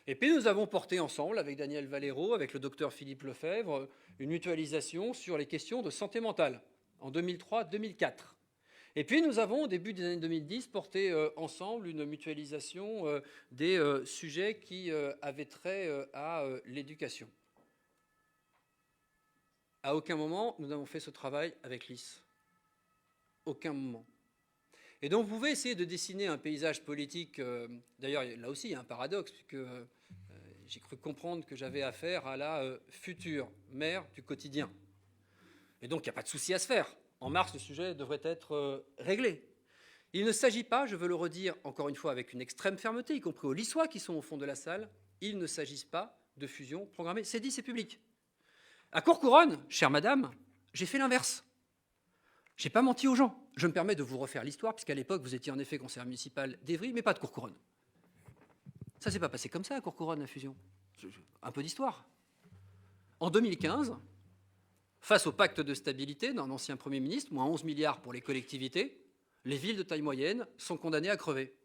Et puis, nous avons porté ensemble, avec Daniel Valero, avec le docteur Philippe Lefebvre, une mutualisation sur les questions de santé mentale, en 2003-2004. Et puis, nous avons, au début des années 2010, porté ensemble une mutualisation des sujets qui avaient trait à l'éducation. À aucun moment, nous n'avons fait ce travail avec Lys. Aucun moment. Et donc, vous pouvez essayer de dessiner un paysage politique. D'ailleurs, là aussi, il y a un paradoxe, puisque j'ai cru comprendre que j'avais affaire à la future maire du quotidien. Et donc, il n'y a pas de souci à se faire. En mars, le sujet devrait être réglé. Il ne s'agit pas, je veux le redire encore une fois avec une extrême fermeté, y compris aux Lyssois qui sont au fond de la salle, il ne s'agit pas de fusion programmée. C'est dit, c'est public. À Courcouronnes, chère madame, j'ai fait l'inverse. Je n'ai pas menti aux gens. Je me permets de vous refaire l'histoire, puisqu'à l'époque, vous étiez en effet conseiller municipal d'Évry, mais pas de Courcouronnes. Ça ne s'est pas passé comme ça à Courcouronnes, la fusion. Un peu d'histoire. En 2015, face au pacte de stabilité d'un ancien Premier ministre, moins 11 milliards pour les collectivités, les villes de taille moyenne sont condamnées à crever.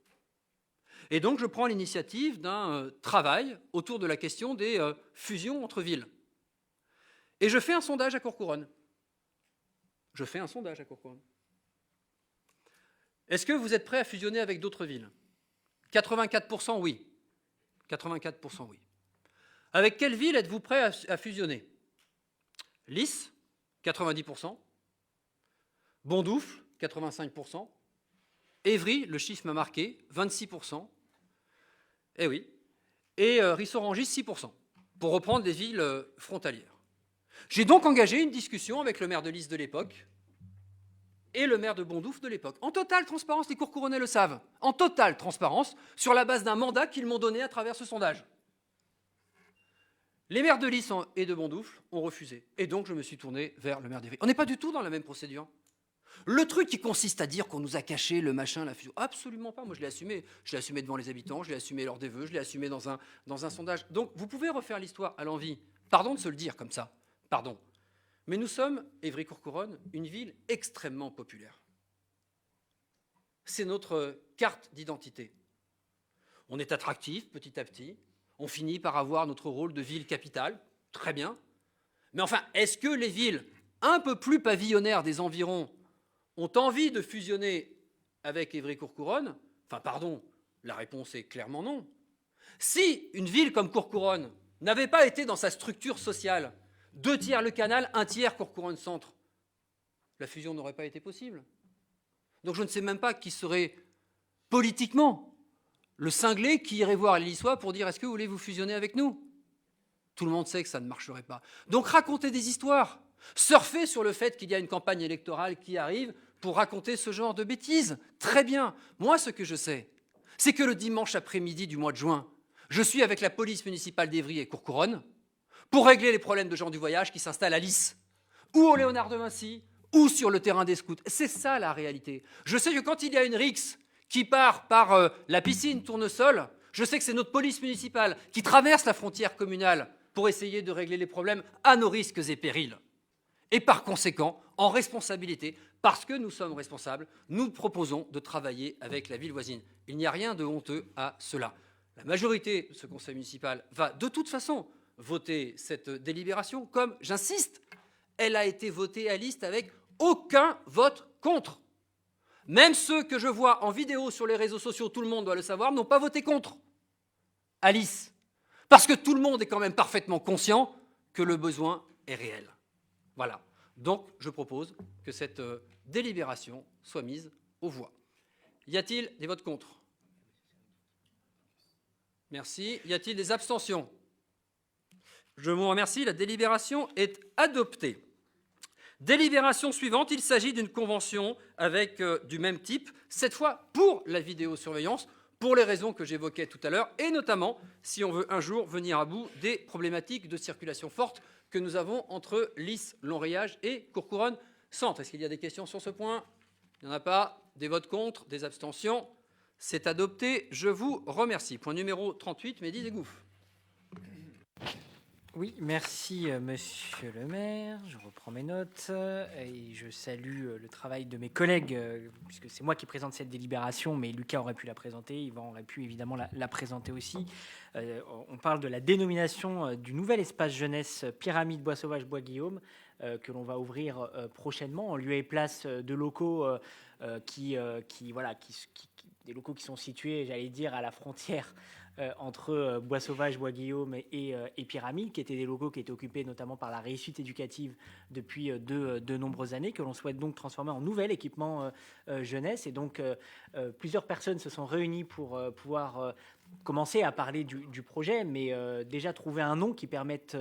Et donc, je prends l'initiative d'un travail autour de la question des fusions entre villes. Et je fais un sondage à Courcouronnes. Est-ce que vous êtes prêts à fusionner avec d'autres villes? 84% oui. 84% oui. Avec quelle ville êtes-vous prêts à fusionner? Lys, 90%. Bondoufle, 85%. Évry, le chiffre m'a marqué, 26%. Eh oui. Et Ris-Orangis, 6%, pour reprendre des villes frontalières. J'ai donc engagé une discussion avec le maire de Lys de l'époque et le maire de Bondoufle de l'époque. En totale transparence, les Courcouronnais le savent. En totale transparence, sur la base d'un mandat qu'ils m'ont donné à travers ce sondage. Les maires de Lys et de Bondoufle ont refusé. Et donc, je me suis tourné vers le maire d'Évry. On n'est pas du tout dans la même procédure. Le truc qui consiste à dire qu'on nous a caché le machin, la fusion, absolument pas. Moi, je l'ai assumé. Je l'ai assumé devant les habitants, je l'ai assumé lors des vœux, je l'ai assumé dans un sondage. Donc, vous pouvez refaire l'histoire à l'envi. Pardon de se le dire comme ça. Pardon. Mais nous sommes, Évry-Courcouronnes, une ville extrêmement populaire. C'est notre carte d'identité. On est attractif petit à petit. On finit par avoir notre rôle de ville capitale. Très bien. Mais enfin, est-ce que les villes un peu plus pavillonnaires des environs ont envie de fusionner avec Évry-Courcouronnes? Enfin, pardon, la réponse est clairement non. Si une ville comme Courcouronnes n'avait pas été dans sa structure sociale 2 tiers le canal, 1 tiers Courcouronnes-Centre, la fusion n'aurait pas été possible. Donc je ne sais même pas qui serait politiquement le cinglé qui irait voir les Lyssois pour dire « Est-ce que vous voulez vous fusionner avec nous ?» Tout le monde sait que ça ne marcherait pas. Donc racontez des histoires. Surfez sur le fait qu'il y a une campagne électorale qui arrive pour raconter ce genre de bêtises. Très bien. Moi, ce que je sais, c'est que le dimanche après-midi du mois de juin, je suis avec la police municipale d'Évry et Courcouronnes pour régler les problèmes de gens du voyage qui s'installent à Lys, ou au Léonard de Vinci, ou sur le terrain des scouts. C'est ça la réalité. Je sais que quand il y a une rixe qui part par la piscine Tournesol, je sais que c'est notre police municipale qui traverse la frontière communale pour essayer de régler les problèmes à nos risques et périls. Et par conséquent, en responsabilité, parce que nous sommes responsables, nous proposons de travailler avec la ville voisine. Il n'y a rien de honteux à cela. La majorité de ce conseil municipal va de toute façon voter cette délibération, comme, j'insiste, elle a été votée à liste avec aucun vote contre. Même ceux que je vois en vidéo sur les réseaux sociaux, tout le monde doit le savoir, n'ont pas voté contre à Lys. Parce que tout le monde est quand même parfaitement conscient que le besoin est réel. Voilà. Donc, je propose que cette délibération soit mise aux voix. Y a-t-il des votes contre? Merci. Y a-t-il des abstentions? Je vous remercie. La délibération est adoptée. Délibération suivante, il s'agit d'une convention avec du même type, cette fois pour la vidéosurveillance, pour les raisons que j'évoquais tout à l'heure, et notamment si on veut un jour venir à bout des problématiques de circulation forte que nous avons entre Lys, Longriage et Courcouronnes-Centre. Est-ce qu'il y a des questions sur ce point? Il n'y en a pas. Des votes contre, des abstentions? C'est adopté. Je vous remercie. Point numéro 38, Mehdi Zeghouf. Oui, merci Monsieur le maire. Je reprends mes notes et je salue le travail de mes collègues, puisque c'est moi qui présente cette délibération, mais Lucas aurait pu la présenter, Yvan aurait pu évidemment la présenter aussi. On parle de la dénomination du nouvel espace jeunesse Pyramide Bois Sauvage Bois Guillaume, que l'on va ouvrir prochainement en lieu et place de locaux des locaux qui sont situés, j'allais dire, à la frontière entre Bois Sauvage, Bois Guillaume et Pyramide, qui étaient des locaux qui étaient occupés notamment par la réussite éducative depuis de nombreuses années, que l'on souhaite donc transformer en nouvel équipement jeunesse. Et donc, plusieurs personnes se sont réunies pour pouvoir commencer à parler du projet, mais déjà trouver un nom qui permette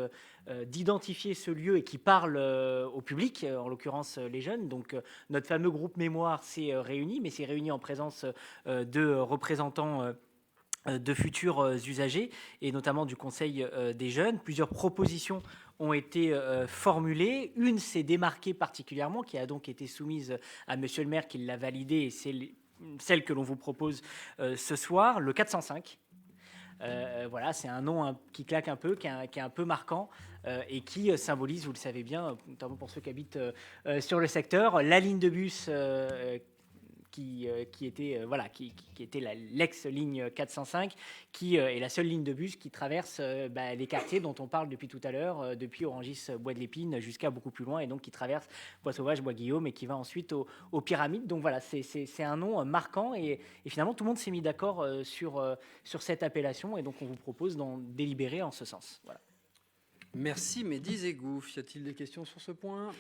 d'identifier ce lieu et qui parle au public, en l'occurrence les jeunes. Donc notre fameux groupe mémoire s'est réuni, mais s'est réuni en présence de représentants de futurs usagers et notamment du Conseil des jeunes. Plusieurs propositions ont été formulées. Une s'est démarquée particulièrement, qui a donc été soumise à Monsieur le maire, qui l'a validée, et c'est celle que l'on vous propose ce soir, le 405. Voilà, c'est un nom qui claque un peu, qui est un peu marquant et qui symbolise, vous le savez bien, notamment pour ceux qui habitent sur le secteur, la ligne de bus qui était l'ex-ligne 405, qui est la seule ligne de bus qui traverse les quartiers dont on parle depuis tout à l'heure, depuis Orangis, Bois de l'Épine, jusqu'à beaucoup plus loin, et donc qui traverse Bois-Sauvage, Bois-Guillaume, et qui va ensuite aux Pyramides. Donc voilà, c'est un nom marquant, et finalement tout le monde s'est mis d'accord sur cette appellation, et donc on vous propose d'en délibérer en ce sens. Voilà. Merci Mehdi Zegouf. Y a-t-il des questions sur ce point?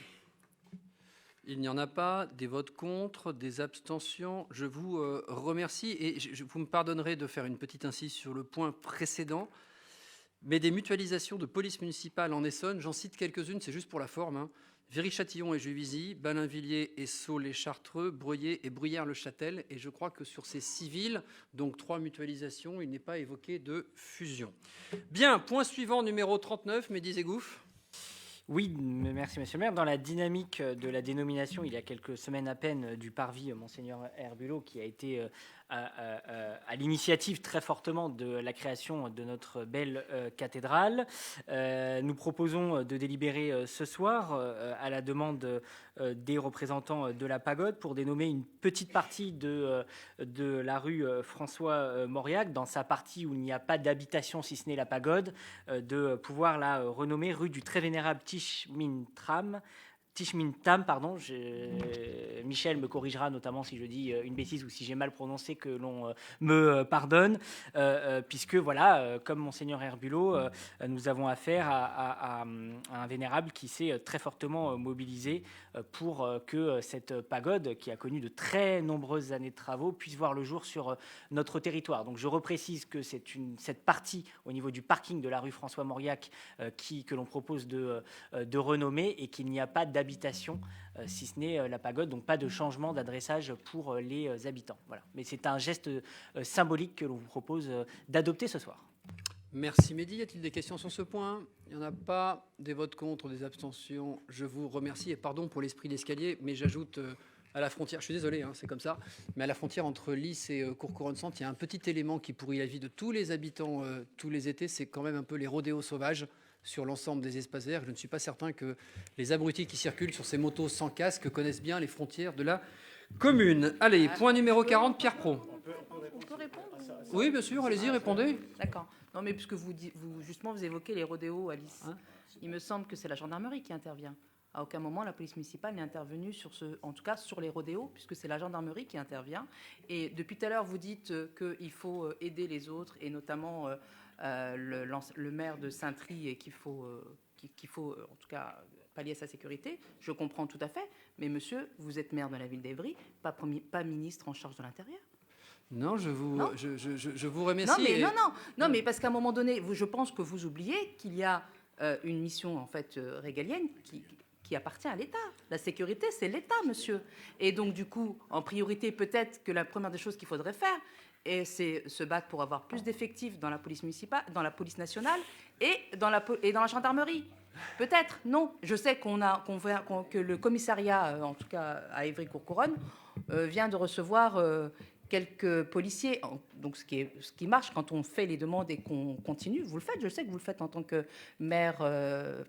Il n'y en a pas. Des votes contre, des abstentions. Je vous remercie et vous me pardonnerez de faire une petite incise sur le point précédent. Mais des mutualisations de police municipale en Essonne, j'en cite quelques-unes, c'est juste pour la forme, hein. Viry-Châtillon et Juvisy, Ballainvilliers et Sceaux-les-Chartreux, Breuillé et Bruyères-le-Châtel. Et je crois que sur ces 6 villes, donc 3 mutualisations, il n'est pas évoqué de fusion. Bien, point suivant, numéro 39, Mehdi Zegouf. Oui, merci Monsieur le maire. Dans la dynamique de la dénomination, il y a quelques semaines à peine, du parvis Monseigneur Herbulot, qui a été à l'initiative très fortement de la création de notre belle cathédrale. Nous proposons de délibérer ce soir à la demande des représentants de la pagode pour dénommer une petite partie de la rue François Mauriac, dans sa partie où il n'y a pas d'habitation si ce n'est la pagode, de pouvoir la renommer rue du très vénérable Tishmintam, pardon. Michel me corrigera notamment si je dis une bêtise ou si j'ai mal prononcé, que l'on me pardonne, puisque voilà, comme Monseigneur Herbulot, nous avons affaire à un vénérable qui s'est très fortement mobilisé pour que cette pagode, qui a connu de très nombreuses années de travaux, puisse voir le jour sur notre territoire. Donc je reprécise que c'est cette partie au niveau du parking de la rue François Mauriac que l'on propose de renommer, et qu'il n'y a pas d'habitation si ce n'est la pagode, donc pas de changement d'adressage pour les habitants. Voilà. Mais c'est un geste symbolique que l'on vous propose d'adopter ce soir. Merci Mehdi. Y a-t-il des questions sur ce point? Il n'y en a pas. Des votes contre, des abstentions. Je vous remercie et pardon pour l'esprit d'escalier, mais j'ajoute à la frontière, je suis désolé, hein, c'est comme ça, mais à la frontière entre Lys et Courcouronnes-Centre, il y a un petit élément qui pourrit la vie de tous les habitants tous les étés, c'est quand même un peu les rodéos sauvages sur l'ensemble des espaces verts. Je ne suis pas certain que les abrutis qui circulent sur ces motos sans casque connaissent bien les frontières de la commune. Allez, point numéro 40, Pierre Pro. On peut répondre? Oui, bien sûr, allez-y, répondez. D'accord. Non, mais puisque vous évoquez les rodéos à Lys, il me semble que c'est la gendarmerie qui intervient. À aucun moment, la police municipale n'est intervenue en tout cas sur les rodéos, puisque c'est la gendarmerie qui intervient. Et depuis tout à l'heure, vous dites qu'il faut aider les autres, et notamment le maire de Saint-Try, et qu'il faut en tout cas pallier sa sécurité. Je comprends tout à fait, mais monsieur, vous êtes maire de la ville d'Évry, pas ministre en charge de l'Intérieur. Non, je vous remercie. Non, mais parce qu'à un moment donné, je pense que vous oubliez qu'il y a une mission en fait régalienne qui appartient à l'État. La sécurité, c'est l'État, monsieur. Et donc, du coup, en priorité, peut-être que la première des choses qu'il faudrait faire, c'est se battre pour avoir plus d'effectifs dans la police municipale, dans la police nationale et dans la gendarmerie. Peut-être, non. Je sais que le commissariat, en tout cas à Évry-Courcouronnes, vient de recevoir quelques policiers. Donc, ce qui marche quand on fait les demandes et qu'on continue, vous le faites. Je sais que vous le faites en tant que maire,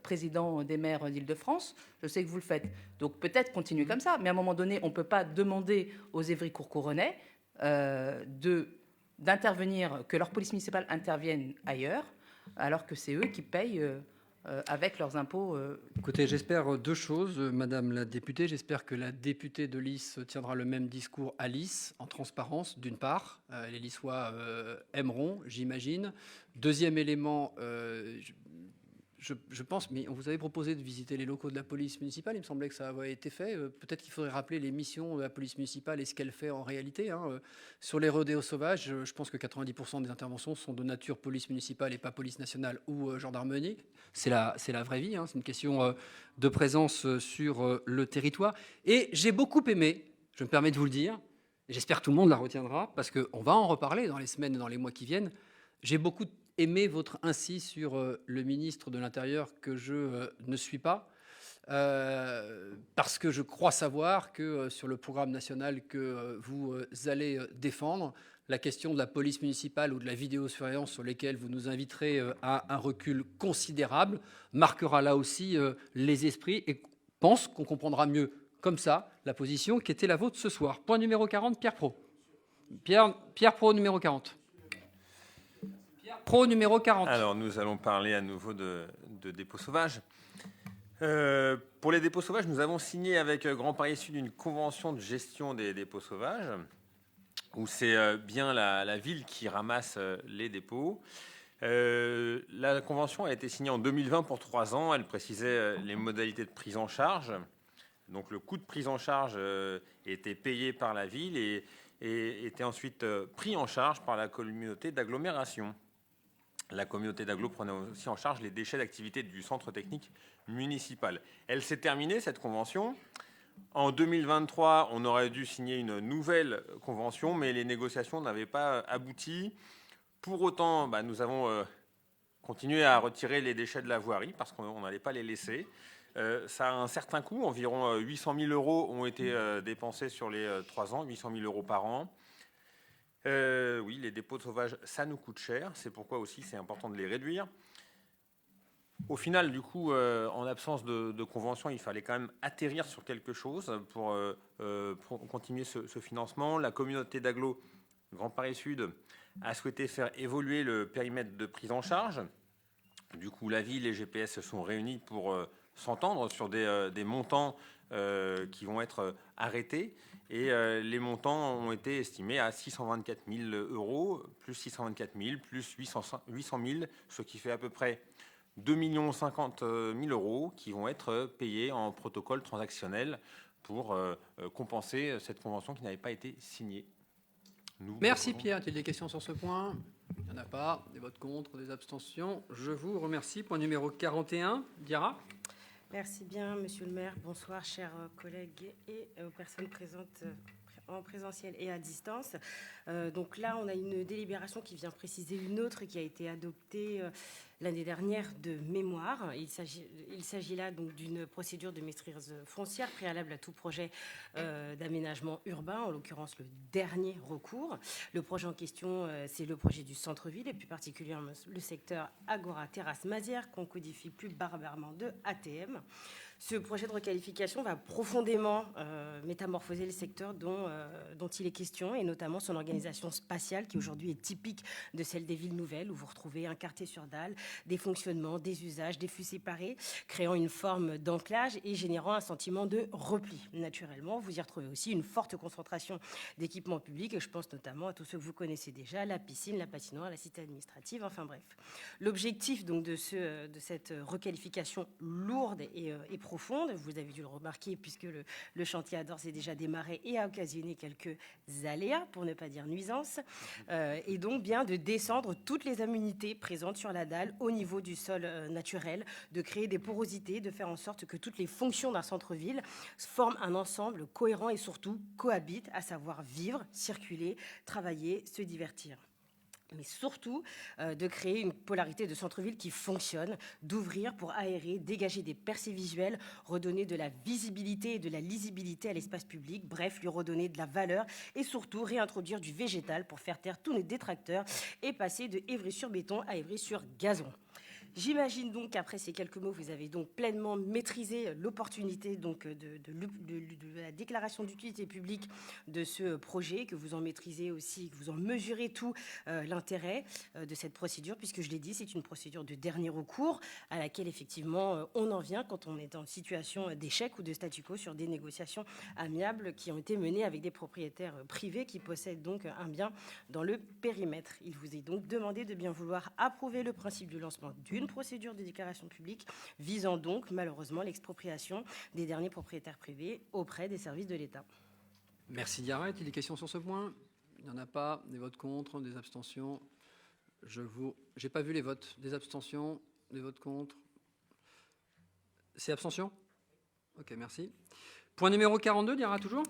président des maires d'Île-de-France. Je sais que vous le faites. Donc, peut-être continuer comme ça. Mais à un moment donné, on ne peut pas demander aux Évry-Courcouronnais d'intervenir, que leur police municipale intervienne ailleurs, alors que c'est eux qui payent avec leurs impôts. Écoutez, j'espère deux choses, Madame la députée. J'espère que la députée de Lys tiendra le même discours à Lys, en transparence, d'une part. Les Lyssois aimeront, j'imagine. Deuxième élément, je pense, mais on vous avait proposé de visiter les locaux de la police municipale. Il me semblait que ça avait été fait. Peut-être qu'il faudrait rappeler les missions de la police municipale et ce qu'elle fait en réalité. Sur les rodéos sauvages, je pense que 90% des interventions sont de nature police municipale et pas police nationale ou gendarmerie. C'est la vraie vie. C'est une question de présence sur le territoire. Et j'ai beaucoup aimé, je me permets de vous le dire, et j'espère que tout le monde la retiendra, parce qu'on va en reparler dans les semaines et dans les mois qui viennent. J'ai beaucoup aimé votre incise sur le ministre de l'Intérieur, que je ne suis pas, parce que je crois savoir que sur le programme national que vous allez défendre, la question de la police municipale ou de la vidéosurveillance, sur lesquelles vous nous inviterez à un recul considérable, marquera là aussi les esprits, et pense qu'on comprendra mieux comme ça la position qui était la vôtre ce soir. Point numéro 40, Pierre Pro. Pierre Pro, numéro 40. Pierre Pro, numéro 40. Alors, nous allons parler à nouveau de dépôts sauvages. Pour les dépôts sauvages, nous avons signé avec Grand Paris Sud une convention de gestion des dépôts sauvages, où c'est bien la ville qui ramasse les dépôts. La convention a été signée en 2020 pour 3 ans. Elle précisait les modalités de prise en charge. Donc le coût de prise en charge était payé par la ville et était ensuite pris en charge par la communauté d'agglomération. La communauté d'agglo prenait aussi en charge les déchets d'activité du centre technique municipal. Elle s'est terminée, cette convention. En 2023, on aurait dû signer une nouvelle convention, mais les négociations n'avaient pas abouti. Pour autant, nous avons continué à retirer les déchets de la voirie parce qu'on n'allait pas les laisser. Ça a un certain coût, environ 800 000 € ont été dépensés sur les 3 ans, 800 000 € par an. Oui, les dépôts sauvages, ça nous coûte cher. C'est pourquoi aussi c'est important de les réduire. Au final, du coup, en absence de convention, il fallait quand même atterrir sur quelque chose pour continuer ce financement. La communauté d'agglo Grand Paris Sud a souhaité faire évoluer le périmètre de prise en charge. Du coup, la ville et GPS se sont réunis pour s'entendre sur des montants qui vont être arrêtés. Et les montants ont été estimés à 624 000 €, plus 624 000, plus 800 000, ce qui fait à peu près 2 50 000 € qui vont être payés en protocole transactionnel pour compenser cette convention qui n'avait pas été signée. Merci Pierre. A-t-il des questions sur ce point? Il n'y en a pas. Des votes contre, des abstentions. Je vous remercie. Point numéro 41, Diarra. Merci bien, Monsieur le maire. Bonsoir, chers collègues et aux personnes présentes en présentiel et à distance. Donc là, on a une délibération qui vient préciser une autre qui a été adoptée l'année dernière de mémoire. Il s'agit là donc d'une procédure de maîtrise foncière préalable à tout projet d'aménagement urbain, en l'occurrence le dernier recours. Le projet en question, c'est le projet du centre-ville et plus particulièrement le secteur Agora Terrasse Mazières, qu'on codifie plus barbairement de ATM. Ce projet de requalification va profondément métamorphoser le secteur dont il est question, et notamment son organisation spatiale qui aujourd'hui est typique de celle des villes nouvelles, où vous retrouvez un quartier sur dalle, des fonctionnements, des usages, des flux séparés, créant une forme d'ancrage et générant un sentiment de repli. Naturellement, vous y retrouvez aussi une forte concentration d'équipements publics, et je pense notamment à tous ceux que vous connaissez déjà, la piscine, la patinoire, la cité administrative, enfin bref. L'objectif donc de cette requalification lourde et profonde, vous avez dû le remarquer puisque le chantier a d'ores et déjà démarré et a occasionné quelques aléas, pour ne pas dire nuisances, et donc bien de descendre toutes les aménités présentes sur la dalle au niveau du sol naturel, de créer des porosités, de faire en sorte que toutes les fonctions d'un centre-ville forment un ensemble cohérent et surtout cohabitent, à savoir vivre, circuler, travailler, se divertir. Mais surtout de créer une polarité de centre-ville qui fonctionne, d'ouvrir pour aérer, dégager des percées visuelles, redonner de la visibilité et de la lisibilité à l'espace public, bref, lui redonner de la valeur et surtout réintroduire du végétal pour faire taire tous les détracteurs et passer de Évry-sur-Béton à Évry-sur-Gazon. J'imagine donc qu'après ces quelques mots, vous avez donc pleinement maîtrisé l'opportunité donc de la déclaration d'utilité publique de ce projet, que vous en maîtrisez aussi, que vous en mesurez tout l'intérêt de cette procédure, puisque je l'ai dit, c'est une procédure de dernier recours à laquelle effectivement on en vient quand on est en situation d'échec ou de statu quo sur des négociations amiables qui ont été menées avec des propriétaires privés qui possèdent donc un bien dans le périmètre. Il vous est donc demandé de bien vouloir approuver le principe du lancement d'une procédure de déclaration publique visant donc malheureusement l'expropriation des derniers propriétaires privés auprès des services de l'État. Merci Diarra. Est-il des questions sur ce point? Il n'y en a pas. Des votes contre, des abstentions. J'ai pas vu les votes. Des abstentions, des votes contre. C'est abstention? Ok, merci. Point numéro 42, Diarra toujours?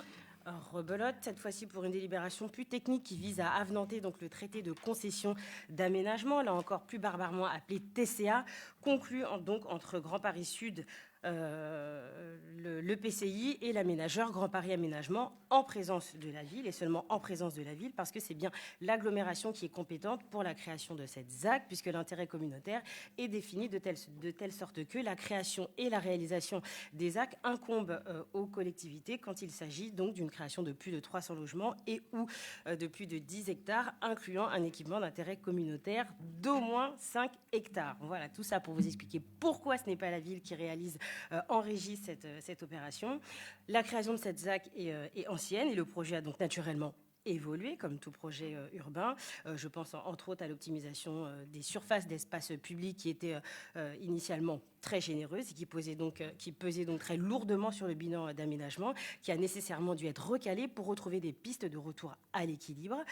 Rebelote, cette fois-ci pour une délibération plus technique qui vise à avenanter donc le traité de concession d'aménagement, là encore plus barbairement appelé TCA, conclu donc entre Grand Paris Sud le PCI et l'aménageur Grand Paris Aménagement en présence de la ville, et seulement en présence de la ville, parce que c'est bien l'agglomération qui est compétente pour la création de cette ZAC, puisque l'intérêt communautaire est défini de telle sorte que la création et la réalisation des ZAC incombent aux collectivités quand il s'agit donc d'une création de plus de 300 logements et ou de plus de 10 hectares, incluant un équipement d'intérêt communautaire d'au moins 5 hectares. Voilà, tout ça pour vous expliquer pourquoi ce n'est pas la ville qui réalise en régie cette opération. La création de cette ZAC est ancienne et le projet a donc naturellement évolué, comme tout projet urbain. Je pense entre autres à l'optimisation des surfaces d'espace public qui était initialement très généreuse et qui pesait donc très lourdement sur le bilan d'aménagement, qui a nécessairement dû être recalé pour retrouver des pistes de retour à l'équilibre,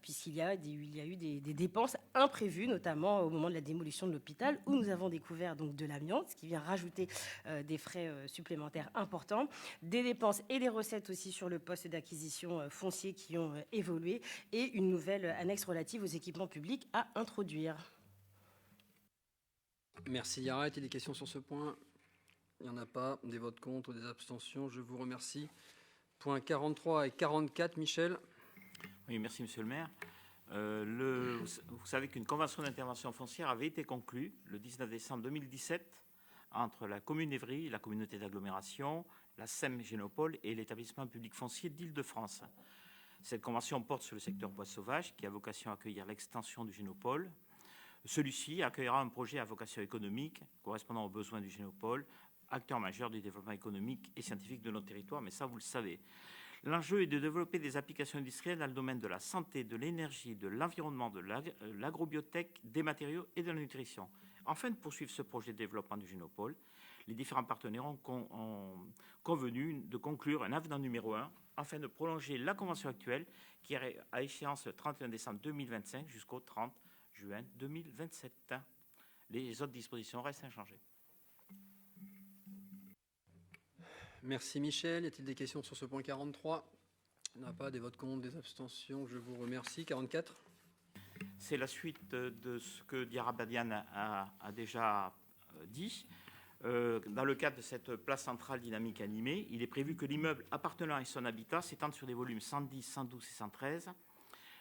puisqu'il y a eu des dépenses imprévues, notamment au moment de la démolition de l'hôpital, où nous avons découvert donc de l'amiante, ce qui vient rajouter des frais supplémentaires importants, des dépenses et des recettes aussi sur le poste d'acquisition foncier qui ont évolué, et une nouvelle annexe relative aux équipements publics à introduire. Merci Yara. A-t-il des questions sur ce point? Il n'y en a pas. Des votes contre, des abstentions. Je vous remercie. Points 43 et 44, Michel. Oui, merci Monsieur le maire. Vous savez qu'une convention d'intervention foncière avait été conclue le 19 décembre 2017 entre la commune d'Évry, la communauté d'agglomération, la SEM Génopole et l'établissement public foncier d'Île-de-France. Cette convention porte sur le secteur bois sauvage qui a vocation à accueillir l'extension du Génopole. Celui-ci accueillera un projet à vocation économique correspondant aux besoins du Génopole, acteur majeur du développement économique et scientifique de notre territoire, mais ça vous le savez. L'enjeu est de développer des applications industrielles dans le domaine de la santé, de l'énergie, de l'environnement, de l'agrobiotech, des matériaux et de la nutrition. Afin de poursuivre ce projet de développement du Génopole, les différents partenaires ont convenu de conclure un avenant numéro 1 afin de prolonger la convention actuelle qui est à échéance le 31 décembre 2025 jusqu'au 30 juin 2027. Les autres dispositions restent inchangées. Merci Michel. Y a-t-il des questions sur ce point 43? Il n'y en a pas. Des votes contre, des abstentions. Je vous remercie. 44. C'est la suite de ce que Diarra Badian a déjà dit. Dans le cadre de cette place centrale dynamique animée, il est prévu que l'immeuble appartenant à son habitat s'étende sur des volumes 110, 112 et 113.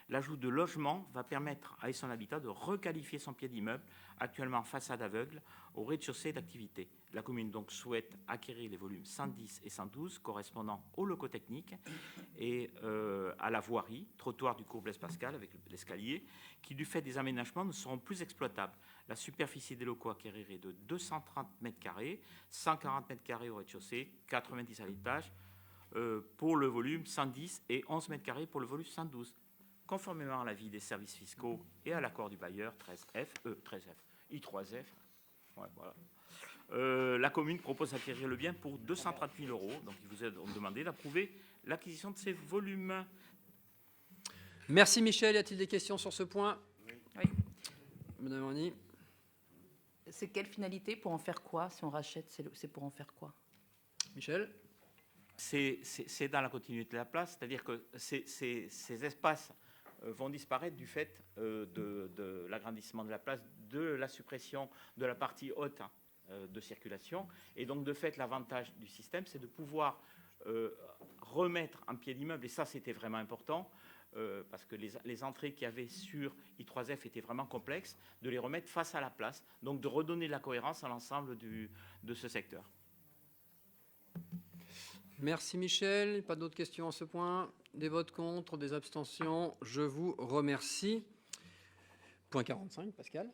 L'ajout de logements va permettre à son habitat de requalifier son pied d'immeuble, actuellement façade aveugle, au rez-de-chaussée d'activité. La commune donc souhaite acquérir les volumes 110 et 112 correspondant aux locaux techniques et à la voirie, trottoir du cours Blaise Pascal avec l'escalier, qui du fait des aménagements ne seront plus exploitables. La superficie des locaux acquérir est de 230 m², 140 m² au rez-de-chaussée, 90 à l'étage pour le volume 110 et 11 m² pour le volume 112. Conformément à l'avis des services fiscaux et à l'accord du bailleur 13F, I3F, ouais, voilà. La commune propose d'acquérir le bien pour 230 000 €. Donc, il vous est demandé d'approuver l'acquisition de ces volumes. Merci Michel. Y a-t-il des questions sur ce point? Oui. Madame Rani. C'est quelle finalité? Pour en faire quoi? Si on rachète, c'est pour en faire quoi? Michel? C'est dans la continuité de la place, c'est-à-dire que ces espaces vont disparaître du fait de l'agrandissement de la place, de la suppression de la partie haute de circulation. Et donc, de fait, l'avantage du système, c'est de pouvoir remettre un pied d'immeuble, et ça, c'était vraiment important, parce que les entrées qu'il y avait sur I3F étaient vraiment complexes, de les remettre face à la place, donc de redonner de la cohérence à l'ensemble de ce secteur. Merci Michel. Pas d'autres questions à ce point? Des votes contre, des abstentions? Je vous remercie. Point 45, Pascal.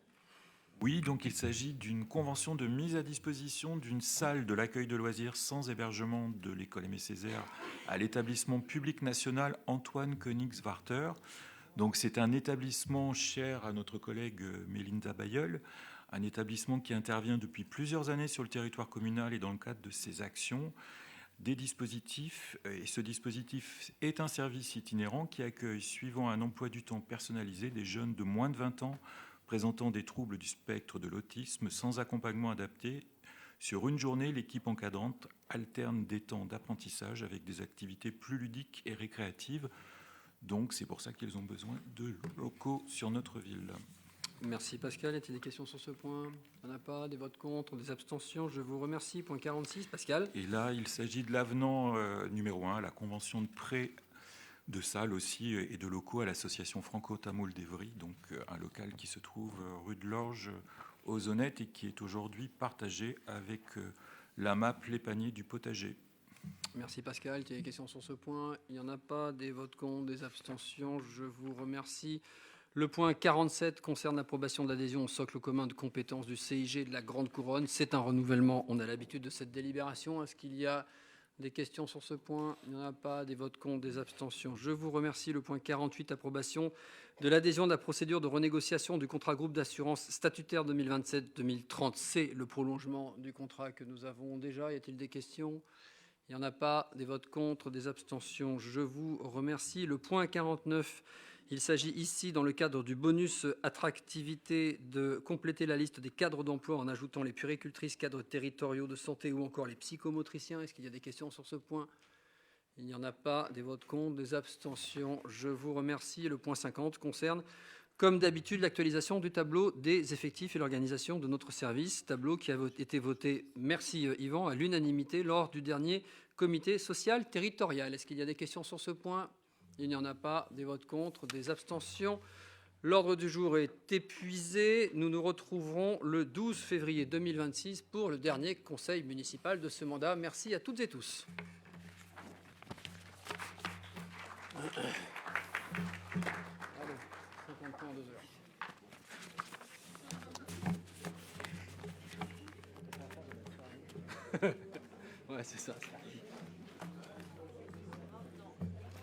Oui, donc il s'agit d'une convention de mise à disposition d'une salle de l'accueil de loisirs sans hébergement de l'école Aimé Césaire à l'établissement public national Antoine Königswarter. Donc c'est un établissement cher à notre collègue Mélinda Bayeul, un établissement qui intervient depuis plusieurs années sur le territoire communal et dans le cadre de ses actions. Des dispositifs, et ce dispositif est un service itinérant qui accueille, suivant un emploi du temps personnalisé, des jeunes de moins de 20 ans présentant des troubles du spectre de l'autisme sans accompagnement adapté. Sur une journée, l'équipe encadrante alterne des temps d'apprentissage avec des activités plus ludiques et récréatives. Donc c'est pour ça qu'ils ont besoin de locaux sur notre ville. Merci Pascal. Y a-t-il des questions sur ce point? Il n'y en a pas. Des votes contre, des abstentions? Je vous remercie. Point 46, Pascal. Et là, il s'agit de l'avenant numéro 1, la convention de prêt de salles aussi et de locaux à l'association Franco-Tamoul d'Evry, donc un local qui se trouve rue de l'Orge aux Honnêtes et qui est aujourd'hui partagé avec la MAP Les Paniers du Potager. Merci Pascal. Il y a des questions sur ce point? Il n'y en a pas. Des votes contre, des abstentions? Je vous remercie. Le point 47 concerne l'approbation de l'adhésion au socle commun de compétences du CIG de la Grande Couronne. C'est un renouvellement. On a l'habitude de cette délibération. Est-ce qu'il y a des questions sur ce point? Il n'y en a pas. Des votes contre, des abstentions? Je vous remercie. Le point 48, approbation de l'adhésion de la procédure de renégociation du contrat groupe d'assurance statutaire 2027-2030. C'est le prolongement du contrat que nous avons déjà. Y a-t-il des questions? Il n'y en a pas. Des votes contre, des abstentions? Je vous remercie. Le point 49, il s'agit ici, dans le cadre du bonus attractivité, de compléter la liste des cadres d'emploi en ajoutant les puéricultrices, cadres territoriaux de santé ou encore les psychomotriciens. Est-ce qu'il y a des questions sur ce point? Il n'y en a pas. Des votes contre, des abstentions? Je vous remercie. Le point 50 concerne, comme d'habitude, l'actualisation du tableau des effectifs et l'organisation de notre service. Tableau qui a été voté, merci Yvan, à l'unanimité lors du dernier comité social territorial. Est-ce qu'il y a des questions sur ce point? Il n'y en a pas. Des votes contre, des abstentions? L'ordre du jour est épuisé. Nous nous retrouverons le 12 février 2026 pour le dernier conseil municipal de ce mandat. Merci à toutes et tous. Ouais, c'est ça.